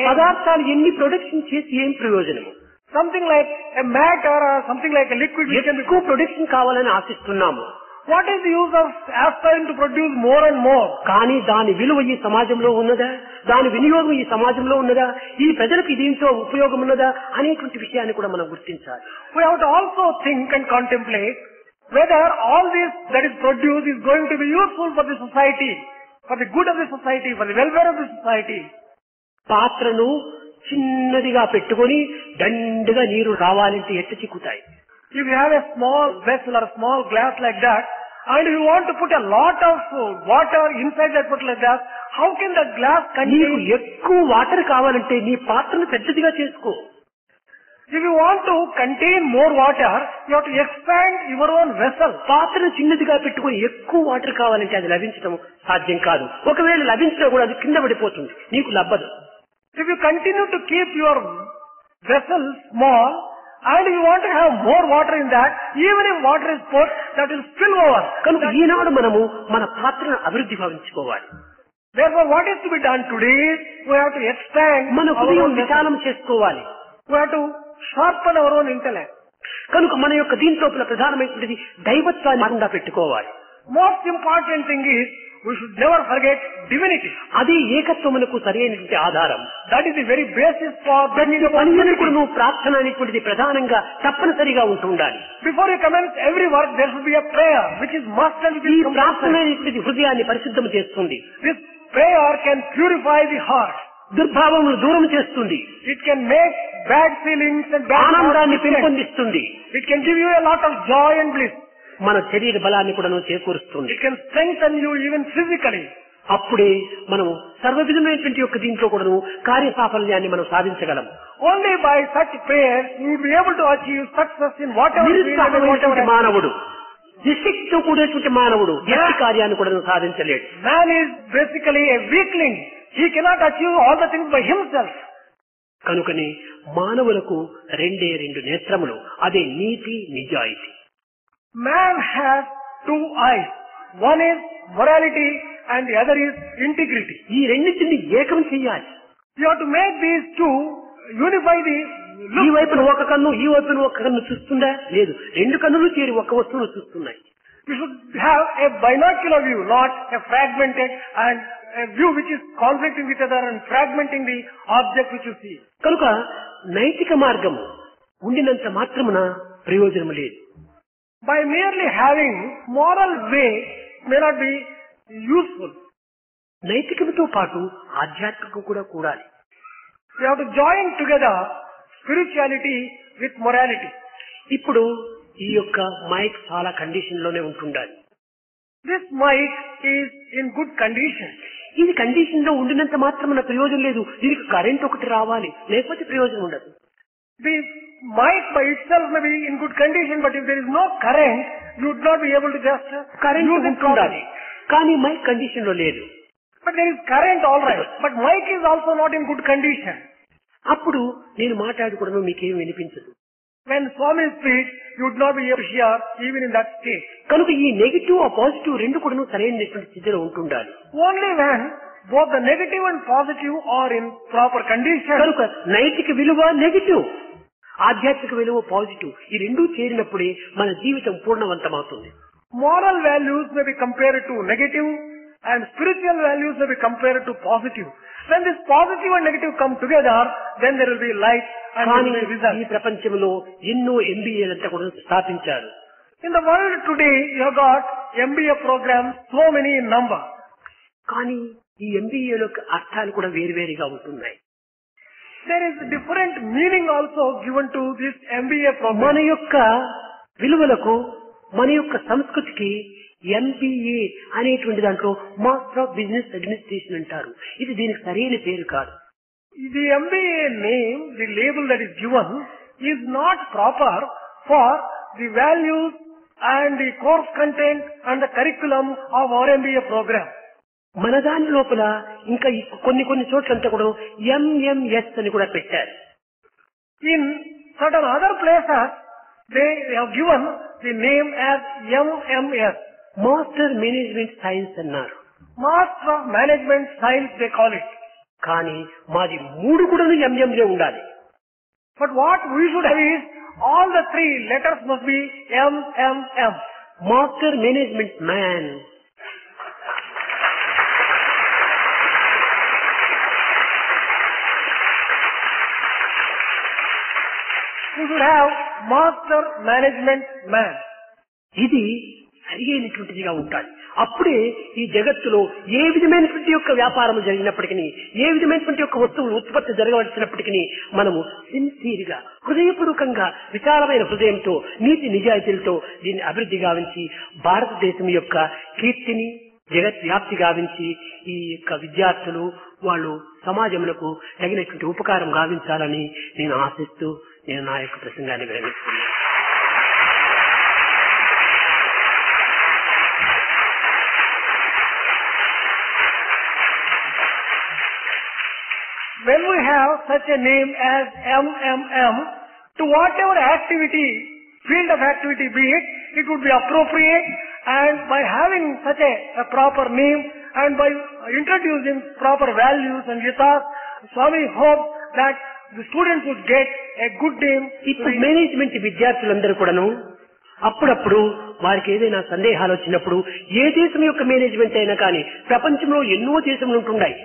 పదార్థాలు ఎన్ని production చేసి ఏం ప్రయోజనము? something like a matter or something like a liquid which can be. ఎక్కువ production కావాలని ఆశిస్తున్నాము. What is the use of aspiring to produce more and more? కానీ దాని విలువ ఈ సమాజంలో ఉన్నదా, దాని వినియోగం ఈ సమాజంలో ఉన్నదా, ఈ ప్రజలకు దీంతో ఉపయోగం ఉన్నదా అనేటువంటి విషయాన్ని కూడా మనం గుర్తించాలి. We have to also think and contemplate whether all this that is produced is going to be useful for the society, for the good of the society, for the welfare of the society. పాత్రను చిన్నదిగా పెట్టుకొని దండుగా నీరు రావాలంటే ఎట్లా చిక్కుతాయి? If you have a small vessel or a small glass like that, and you want to put a lot of water inside that bottle like that, how can the glass నీకు contain? ఎక్కువ water కావాలంటే నీ పాత్రను పెద్దదిగా చేసుకో. If you want to contain more water, you have to expand your own vessel. పాత్రను చిన్నదిగా పెట్టుకొని ఎక్కువ వాటర్ కావాలంటే అది లభించడం సాధ్యం కాదు. ఒకవేళ లభించినా కూడా అది కింద పడిపోతుంది, నీకు లబ్బదు. If you continue to keep your vessel small and you want to have more water in that, even if water is poured, that will spill over. కనుక ఈనాడు మనము మన పాత్రను అభివృద్ధి భావించుకోవాలి. Therefore, what is to be done today is we have to expand మన our హృదయం own vessel. విశాలం చేసుకోవాలి. We have to sharpen our own intellect. కనుక మన యొక్క దీంట్లో ప్రధానమైనది దైవత్వాన్ని మనగా పెట్టుకోవాలి. Most important thing is we should never forget divinity. అది ఏకత్వమునకు సరైనటువంటి ఆధారం. That is the very basis for bringing about పనిని unity. కూడా నువ్వు ప్రార్థన అనేటువంటిది ప్రధానంగా తప్పనిసరిగా ఉంటూ ఉండాలి. Before you commence every work, there should be a prayer which is must and which ఈ is ప్రార్థన compulsory. అనేటువంటిది హృదయాన్ని పరిశుద్ధం చేస్తుంది. This prayer can purify the heart. దుర్భావములు దూరం చేస్తుంది. It can make bad feelings and bad ఆనందాన్ని thoughts distant. పెంపొందిస్తుంది. It can give you a lot of joy and bliss. మన శరీర బలాన్ని కూడా చేకూరుస్తుంది. It can strengthen you even physically. అప్పుడే మనం సర్వవిధమైనటువంటి యొక్క దీంట్లో కూడా కార్యసాఫల్యాన్ని మనం సాధించగలం. Only by such prayers you will be able to achieve success in whatever field and whatever నిరుత్సాహమైనటువంటి మానవుడు, నిశక్తితో కూడినటువంటి మానవుడు ఎట్టి కార్యాన్ని కూడా సాధించలేడు. Man is basically a weakling. He cannot achieve all the things by himself. కనుకని మానవులకు రెండే రెండు నేత్రములు, అదే నీతి నిజాయితీ. Man has two eyes. One is morality and the other is integrity. ఈ రెండింటిని ఏకం చెయ్యాలి. You have to make these two, unify the ఈ look. వైపున ఒక కన్ను, ఈ వైపున ఒక కన్ను చూస్తుందా? లేదు, రెండు కన్నులు చేరి ఒక వస్తువును చూస్తున్నాయి. You should have a binocular view, not a fragmented and a view which is conflicting with other and fragmenting the object which you see. కనుక నైతిక మార్గము ఉండినంత మాత్రమున ప్రయోజనం లేదు. By merely having moral way may not be useful. నైతికముతో పాటు ఆధ్యాత్మికం కూడా కూడాలి. You have to join together spirituality with morality. ఇప్పుడు ఈ యొక్క మైక్ చాలా కండిషన్ లోనే ఉంటుండాలి. This mic is in good condition. ఇది కండిషన్ లో ఉండినంత మాత్రమున ప్రయోజనం లేదు. దీనికి కరెంట్ ఒకటి రావాలి, లేకపోతే ప్రయోజనం ఉండదు. The mic by itself may be in good condition, but if there is no current, you would not be able to just current use it ఉంటుండాలి, properly. కానీ మైక్ కండిషన్ లో లేదు. But there is current all right, but mic is also not in good condition. అప్పుడు నేను మాట్లాడుకోవడం మీకేం వినిపించదు. When Swami speaks, you would not be able to hear even in that state. కనుక ఈ నెగిటివ్ ఆ పాజిటివ్ రెండు కూడా సరైనటువంటి స్థితిలో ఉంటుండాలి. Only when both the negative and positive are in proper condition. కనుక నైతిక విలువ నెగిటివ్, ఆధ్యాత్మిక విలువ పాజిటివ్, ఈ రెండూ చేరినప్పుడే మన జీవితం పూర్ణవంతమవుతుంది. Moral values may be compared to negative and spiritual values may be compared to positive. When this positive and negative come together, then there will be light and there కానీ will be result. ఈ ప్రపంచంలో ఎన్నో ఎంబీఏలంతా కూడా స్థాపించారు. In the world today, you have got MBA programs, so many in number. కానీ ఈ ఎంబీఏలో అర్థాలు కూడా వేరువేరుగా ఉంటున్నాయి. There is different meaning also given to this MBA మన program. యొక్క విలువలకు, మన యొక్క సంస్కృతికి ఎంబీఏ అనేటువంటి దాంట్లో మాస్టర్ ఆఫ్ బిజినెస్ అడ్మినిస్ట్రేషన్ అంటారు. ఇది దీనికి సరైన పేరు కాదు. The MBA name, the label that is given, is not proper for the values and the course content and the curriculum of our MBA program. మన దాని లోపల ఇంకా కొన్ని చోట్లంతా కూడా ఎంఎంఎస్ అని కూడా పెట్టారు. In certain other places, they have given the name as MMS. Master management science అన్నారు. Master of Management Science they call it. కానీ మాది మూడు కూడా ఎంఎంఏ ఉండాలి. But what we should have is, all the three letters must be MMM. Master management man. We should have Master Management Man. ఇది సరి అయినటువంటిదిగా ఉంటాయి. అప్పుడే ఈ జగత్తులో ఏ విధమైనటువంటి యొక్క వ్యాపారం జరిగినప్పటికీ, ఏ విధమైనటువంటి యొక్క వస్తువులు ఉత్పత్తి జరగవలసినప్పటికీ మనము సిన్సియర్ గా, హృదయపూర్వకంగా, విశాలమైన హృదయంతో, నీతి నిజాయితీలతో దీన్ని అభివృద్ధి గావించి భారతదేశం యొక్క కీర్తిని జగత్ వ్యాప్తి గావించి ఈ యొక్క విద్యార్థులు వాళ్ళు సమాజములకు తగినటువంటి ఉపకారం గావించాలని నేను ఆశిస్తూ నేను నా యొక్క ప్రసంగాన్ని విరమిస్తున్నాను. when we have such a name as MMM, to whatever activity, field of activity be it, it would be appropriate, and by having such a proper name and by introducing proper values and ethos, Swami hopes that the students would get a good name. ఇప్పుడు management విద్యార్థులందరూ కూడాను అప్పుడప్పుడు వారికి ఏదైనా సందేహాలు వచ్చినప్పుడు ఏ దేశం యొక్క మేనేజ్మెంట్ అయినా కానీ ప్రపంచంలో ఎన్నో దేశములు ఉంటున్నాయి.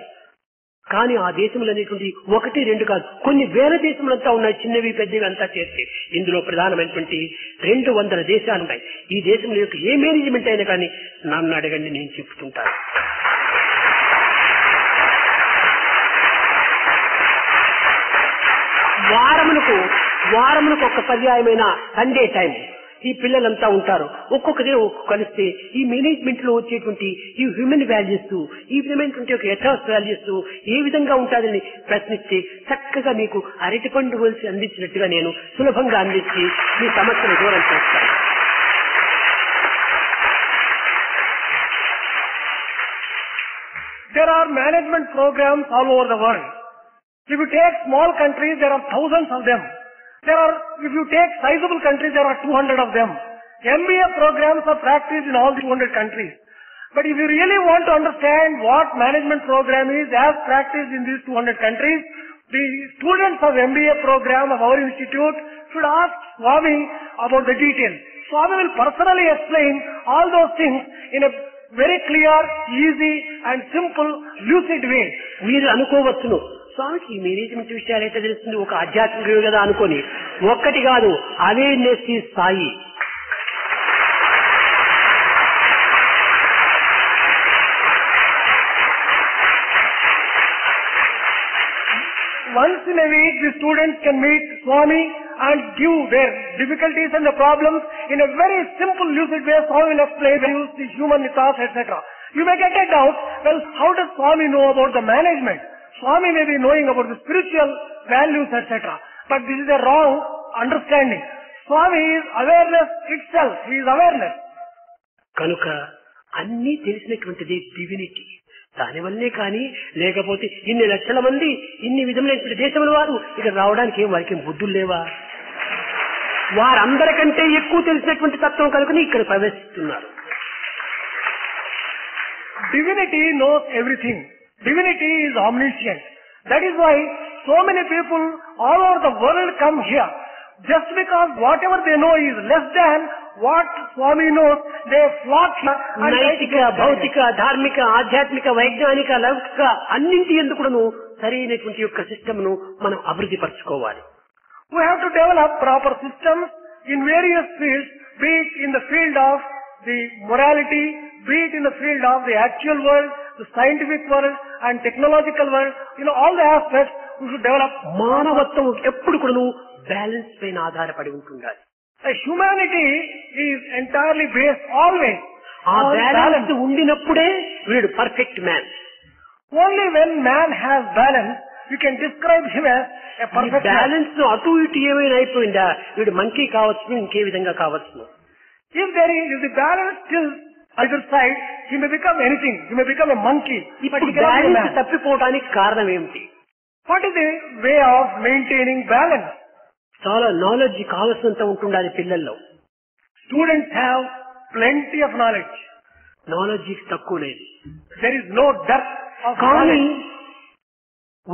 కానీ ఆ దేశములు అనేటువంటి ఒకటి రెండు కాదు, కొన్ని వేల దేశములంతా ఉన్నాయి, చిన్నవి పెద్దవి అంతా చేస్తే. ఇందులో ప్రధానమైనటువంటి 200 దేశాలు ఉన్నాయి. ఈ దేశముల యొక్క ఏ మేనేజ్మెంట్ అయినా కానీ నన్ను అడగండి, నేను చెప్తుంటాను. వారమునకు ఒక పర్యాయమైన సండే టైం ఈ పిల్లలంతా ఉంటారు. ఒక్కొక్కదే కలిస్తే ఈ మేనేజ్మెంట్ లో వచ్చేటువంటి ఈ హ్యూమన్ వాల్యూస్, ఈ విధమైనటువంటి ఒక ఎథాస్ వాల్యూస్ ఏ విధంగా ఉంటాదని ప్రశ్నిస్తే చక్కగా మీకు అరటిపండు వలిసి అందించినట్టుగా నేను సులభంగా అందించి మీ సమస్యను దూరం చేస్తాను. There are management programs all over the world. If you take small countries, there are thousands of them. If you take sizable countries, there are 200 of them. MBA programs are practiced in all 200 countries. But if you really want to understand what management program is as practiced in these 200 countries, the students of MBA program of our institute should ask Swami about the details. Swami will personally explain all those things in a very clear, easy and simple, lucid way. మీరు అనుకోవచ్చును, స్వామికి management విషయాలు అయితే తెలుస్తుంది, ఒక ఆధ్యాత్మిక కదా అనుకోని. ఒక్కటి కాదు, అవేర్నెస్ ఈ స్థాయి. Once in a week, the students can meet Swami and give their difficulties and the problems in a very simple, lucid way. Swami will explain the human ethos, etc. You may get a doubt, well, how does Swami know about the management? Swami may be knowing about the spiritual values, etc. But this is a wrong understanding. Swami is awareness itself. He is awareness. కనుక అన్నీ తెలిసినటువంటిది divinity. దానివల్లే కానీ లేకపోతే ఇన్ని లక్షల మంది ఇన్ని విధములైన దేశముల వారు ఇక్కడ రావడానికి వారికి బుద్ధులు లేవా? వారందరికంటే ఎక్కువ తెలిసినటువంటి తత్వం కనుకని ఇక్కడ ప్రవేశిస్తున్నారు. Divinity knows everything. Divinity is omniscient. That is why so many people all over the world come here. Just because whatever they know is less than what Swami knows, they flock here. నైతిక, భౌతిక, ధార్మిక, ఆధ్యాత్మిక, వైజ్ఞానిక, లౌకిక అన్నింటి ఎందుకును సరైనటువంటి యొక్క system ను మనం అభివృద్ధి పరచుకోవాలి. We have to develop proper systems in various fields, be it in the field of the morality, be it in the field of the actual world, the scientific world and technological world. All the aspects we should develop. మానవత్వం ఎప్పుడు కూడా balance పైన ఆధారపడి ఉంటుండాలి. Humanity is entirely based always ఆ balance ఉండినప్పుడే వీడు perfect man. Only when man has balance, you can describe him as a perfect man. Balance అటు ఇటు ఏమైనా అయిపోయిందా వీడు మంకీ కావచ్చు, ఇంకే విధంగా కావచ్చు. If the balance tilts either side, he may become anything. He may become a monkey. ఇప్పుడు బ్యాలెన్స్ తప్పిపోవడానికి కారణం ఏమిటి? What is the way of maintaining balance? చాలా నాలెడ్జ్ కావలసినంత ఉంటుండాలి పిల్లల్లో. Students have plenty of knowledge. Knowledge తక్కువ లేదు. There is no depth of కానీ knowledge.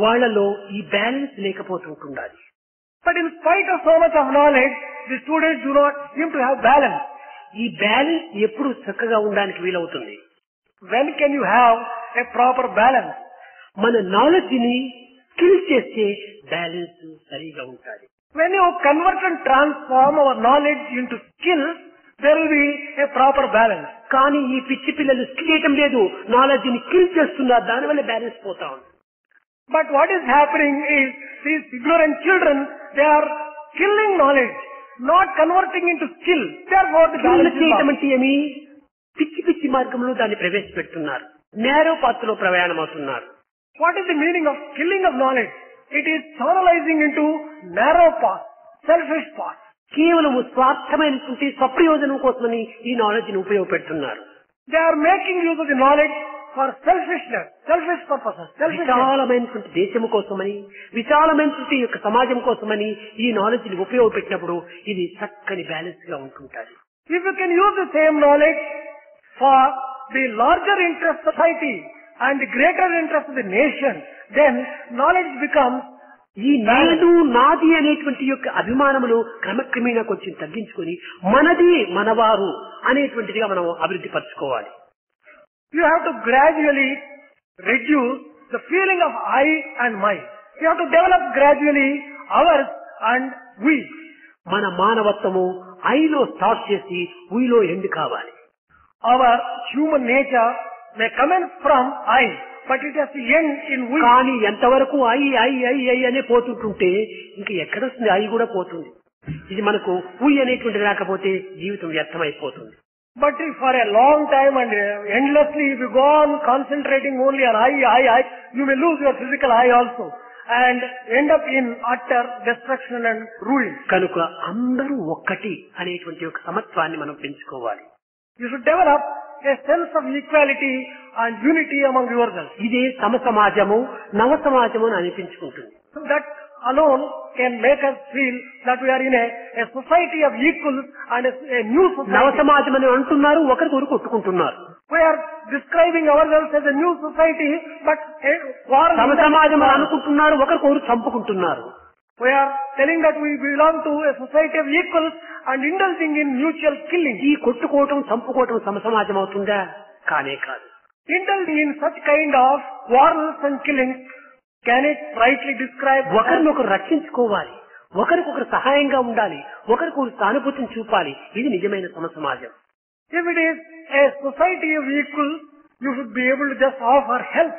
వాళ్ళలో ఈ balance లేకపోతుండాలి. But in spite of so much of knowledge, the students do not seem to have balance. ఈ బ్యాలెన్స్ ఎప్పుడు చక్కగా ఉండడానికి వీలవుతుంది? When can you have a proper balance? మన knowledge ని స్కిల్ చేస్తే బ్యాలెన్స్ సరిగా ఉంటుంది. When you convert and transform our knowledge into skills, there will be a proper balance. కానీ ఈ పిచ్చి పిల్లలు స్కిల్ చేయటం లేదు, నాలెడ్జ్ ని కిల్ చేస్తున్నారు, దానివల్ల బ్యాలెన్స్ పోతా ఉంది. But what is happening is these ignorant children, they are killing knowledge, not converting into skill. Therefore the balance is చేయటం lost. అంటే ఏమి? పిచ్చి పిచ్చి మార్గంలో దాన్ని ప్రవేశపెడుతున్నారు, నేరో పాత్రలో ప్రయాణం అవుతున్నారు. What is the meaning of killing of knowledge? It is channelizing into narrow path, selfish path. కేవలం స్వార్థమైనటువంటి స్వప్రయోజనం కోసమని ఈ నాలెడ్జ్ ని ఉపయోగపెడుతున్నారు. They are making use of the knowledge for selfishness, selfish purposes, selfishness. విశాలమైనటువంటి దేశము కోసమని, విశాలమైనటువంటి యొక్క సమాజం కోసమని ఈ నాలెడ్జ్ ని ఉపయోగపెట్టినప్పుడు ఇది చక్కని బ్యాలెన్స్ గా ఉంటుంటారు. If you can use the same knowledge for the larger interest of society and the greater interest of the nation, then knowledge becomes ఈ నేను నాది అనేటువంటి యొక్క అభిమానములు క్రమక్రమేణా కొంచెం తగ్గించుకొని మనది మనవారు అనేటువంటిదిగా మనం అభివృద్ధి పరచుకోవాలి. You have to gradually reduce the feeling of I and mine. You have to develop gradually ours and we. మన మానవత్వము ఐలో స్టార్ట్ చేసి వీలో ఎండ్ కావాలి. Our human nature may commence from I, but it has to end in we. కానీ ఎంతవరకు I I I I అనే పోతుంటుంటే ఇంక ఎక్కడొస్తుంది I కూడా పోతుంది. ఇది మనకు ఊ అనేటువంటి లేకపోతే జీవితం వ్యర్థమైపోతుంది. But if for a long time and endlessly if you go on concentrating only on I, you may lose your physical I also and end up in utter destruction and ruin. కనుక అందరూ ఒక్కటి అనేటువంటి ఒక సమత్వాన్ని మనం పెంచుకోవాలి. You should develop a sense of equality and unity among yourselves. ఇదే సమ సమాజము నవ సమాజము అని అనిపించుకుంటుంది. So that alone can make us feel that we are in a society of equals and a new society. నవ సమాజం అని అంటున్నారు, ఒకరికొకరు కొట్టుకుంటున్నారు. We are describing ourselves as a new society, but సమ సమాజం అని అనుకుంటున్నారు, ఒకరికొకరు చంపుకుంటున్నారు. We are telling that we belong to a society of equals and indulging in mutual killing. ఈ కొట్టుకోవటం చంపుకోవటం సమ సమాజం అవుతుందా? కానే కాదు. Indulging in such kind of quarrels and killings, can it rightly describe? ఒకరినొకరు రక్షించుకోవాలి, ఒకరికొకరు సహాయంగా ఉండాలి, ఒకరికొకరు సానుభూతిని చూపాలి. ఇది నిజమైన సమ సమాజం. If it is a society of equals, you should be able to just offer help,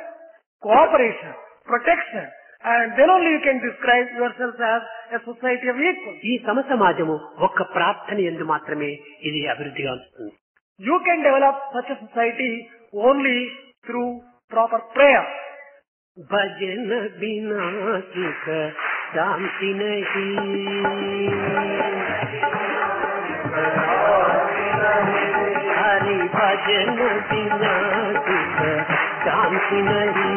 cooperation, protection, and then only you can describe yourself as a society of equals. ఈ సమ సమాజము ఒక్క ప్రార్థన యందు మాత్రమే ఇది అభివృద్ధిగా ఉంటుంది. You can develop such a society only through proper prayer. భజన బినా సుఖ శాంతి నహీ, హరి భజన బినా సుఖ శాంతి నహీ,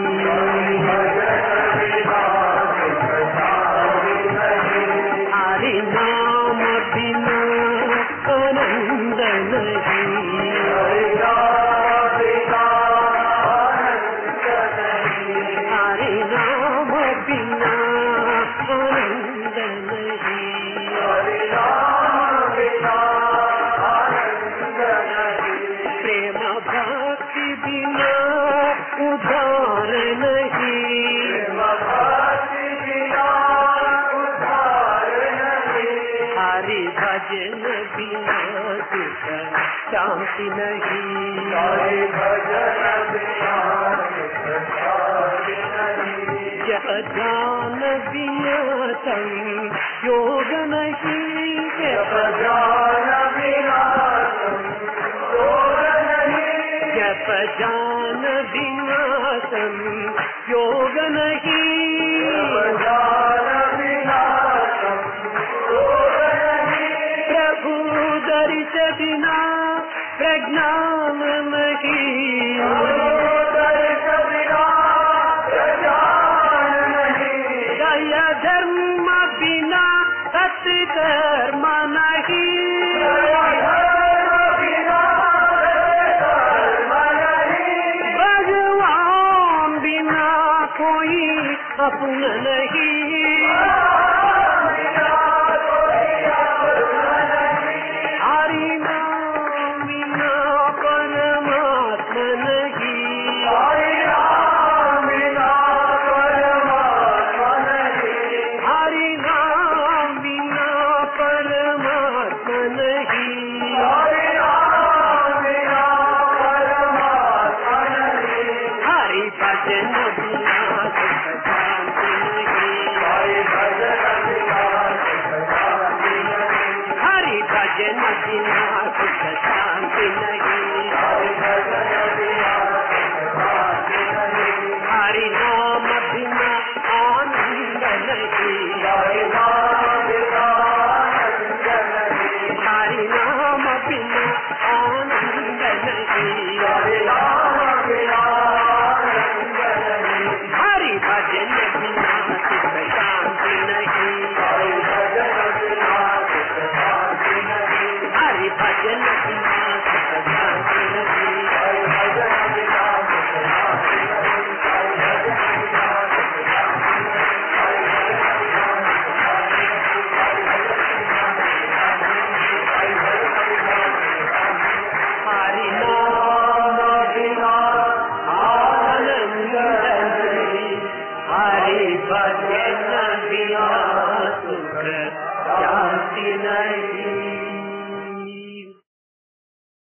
హరి నామ బినా ఆనంద నహీ, హరి నామ బినా ఆనంద నహీ, ప్రేమ భక్తి బినా ఉద్ధార నహీ, హరి భజన బినా సుఖ శాంతి నహీ, జప ధ్యాన బినా సం యోగ నహీ, జప ధ్యాన బినా సం యోగ నహీ, ప్రభు దర్శ బినా ప్రజ్ఞాన నహీ, దయ ధర్మ బినా సత్కర్మ నహీ, భగవాన్ బినా కోయి అపున నహీ, హరి నామ బినా పరమాత్మ నహీ, హరి నామ బినా పరమాత్మ నహీ, హరి భజన బినా సుఖ శాంతి నహీ, united.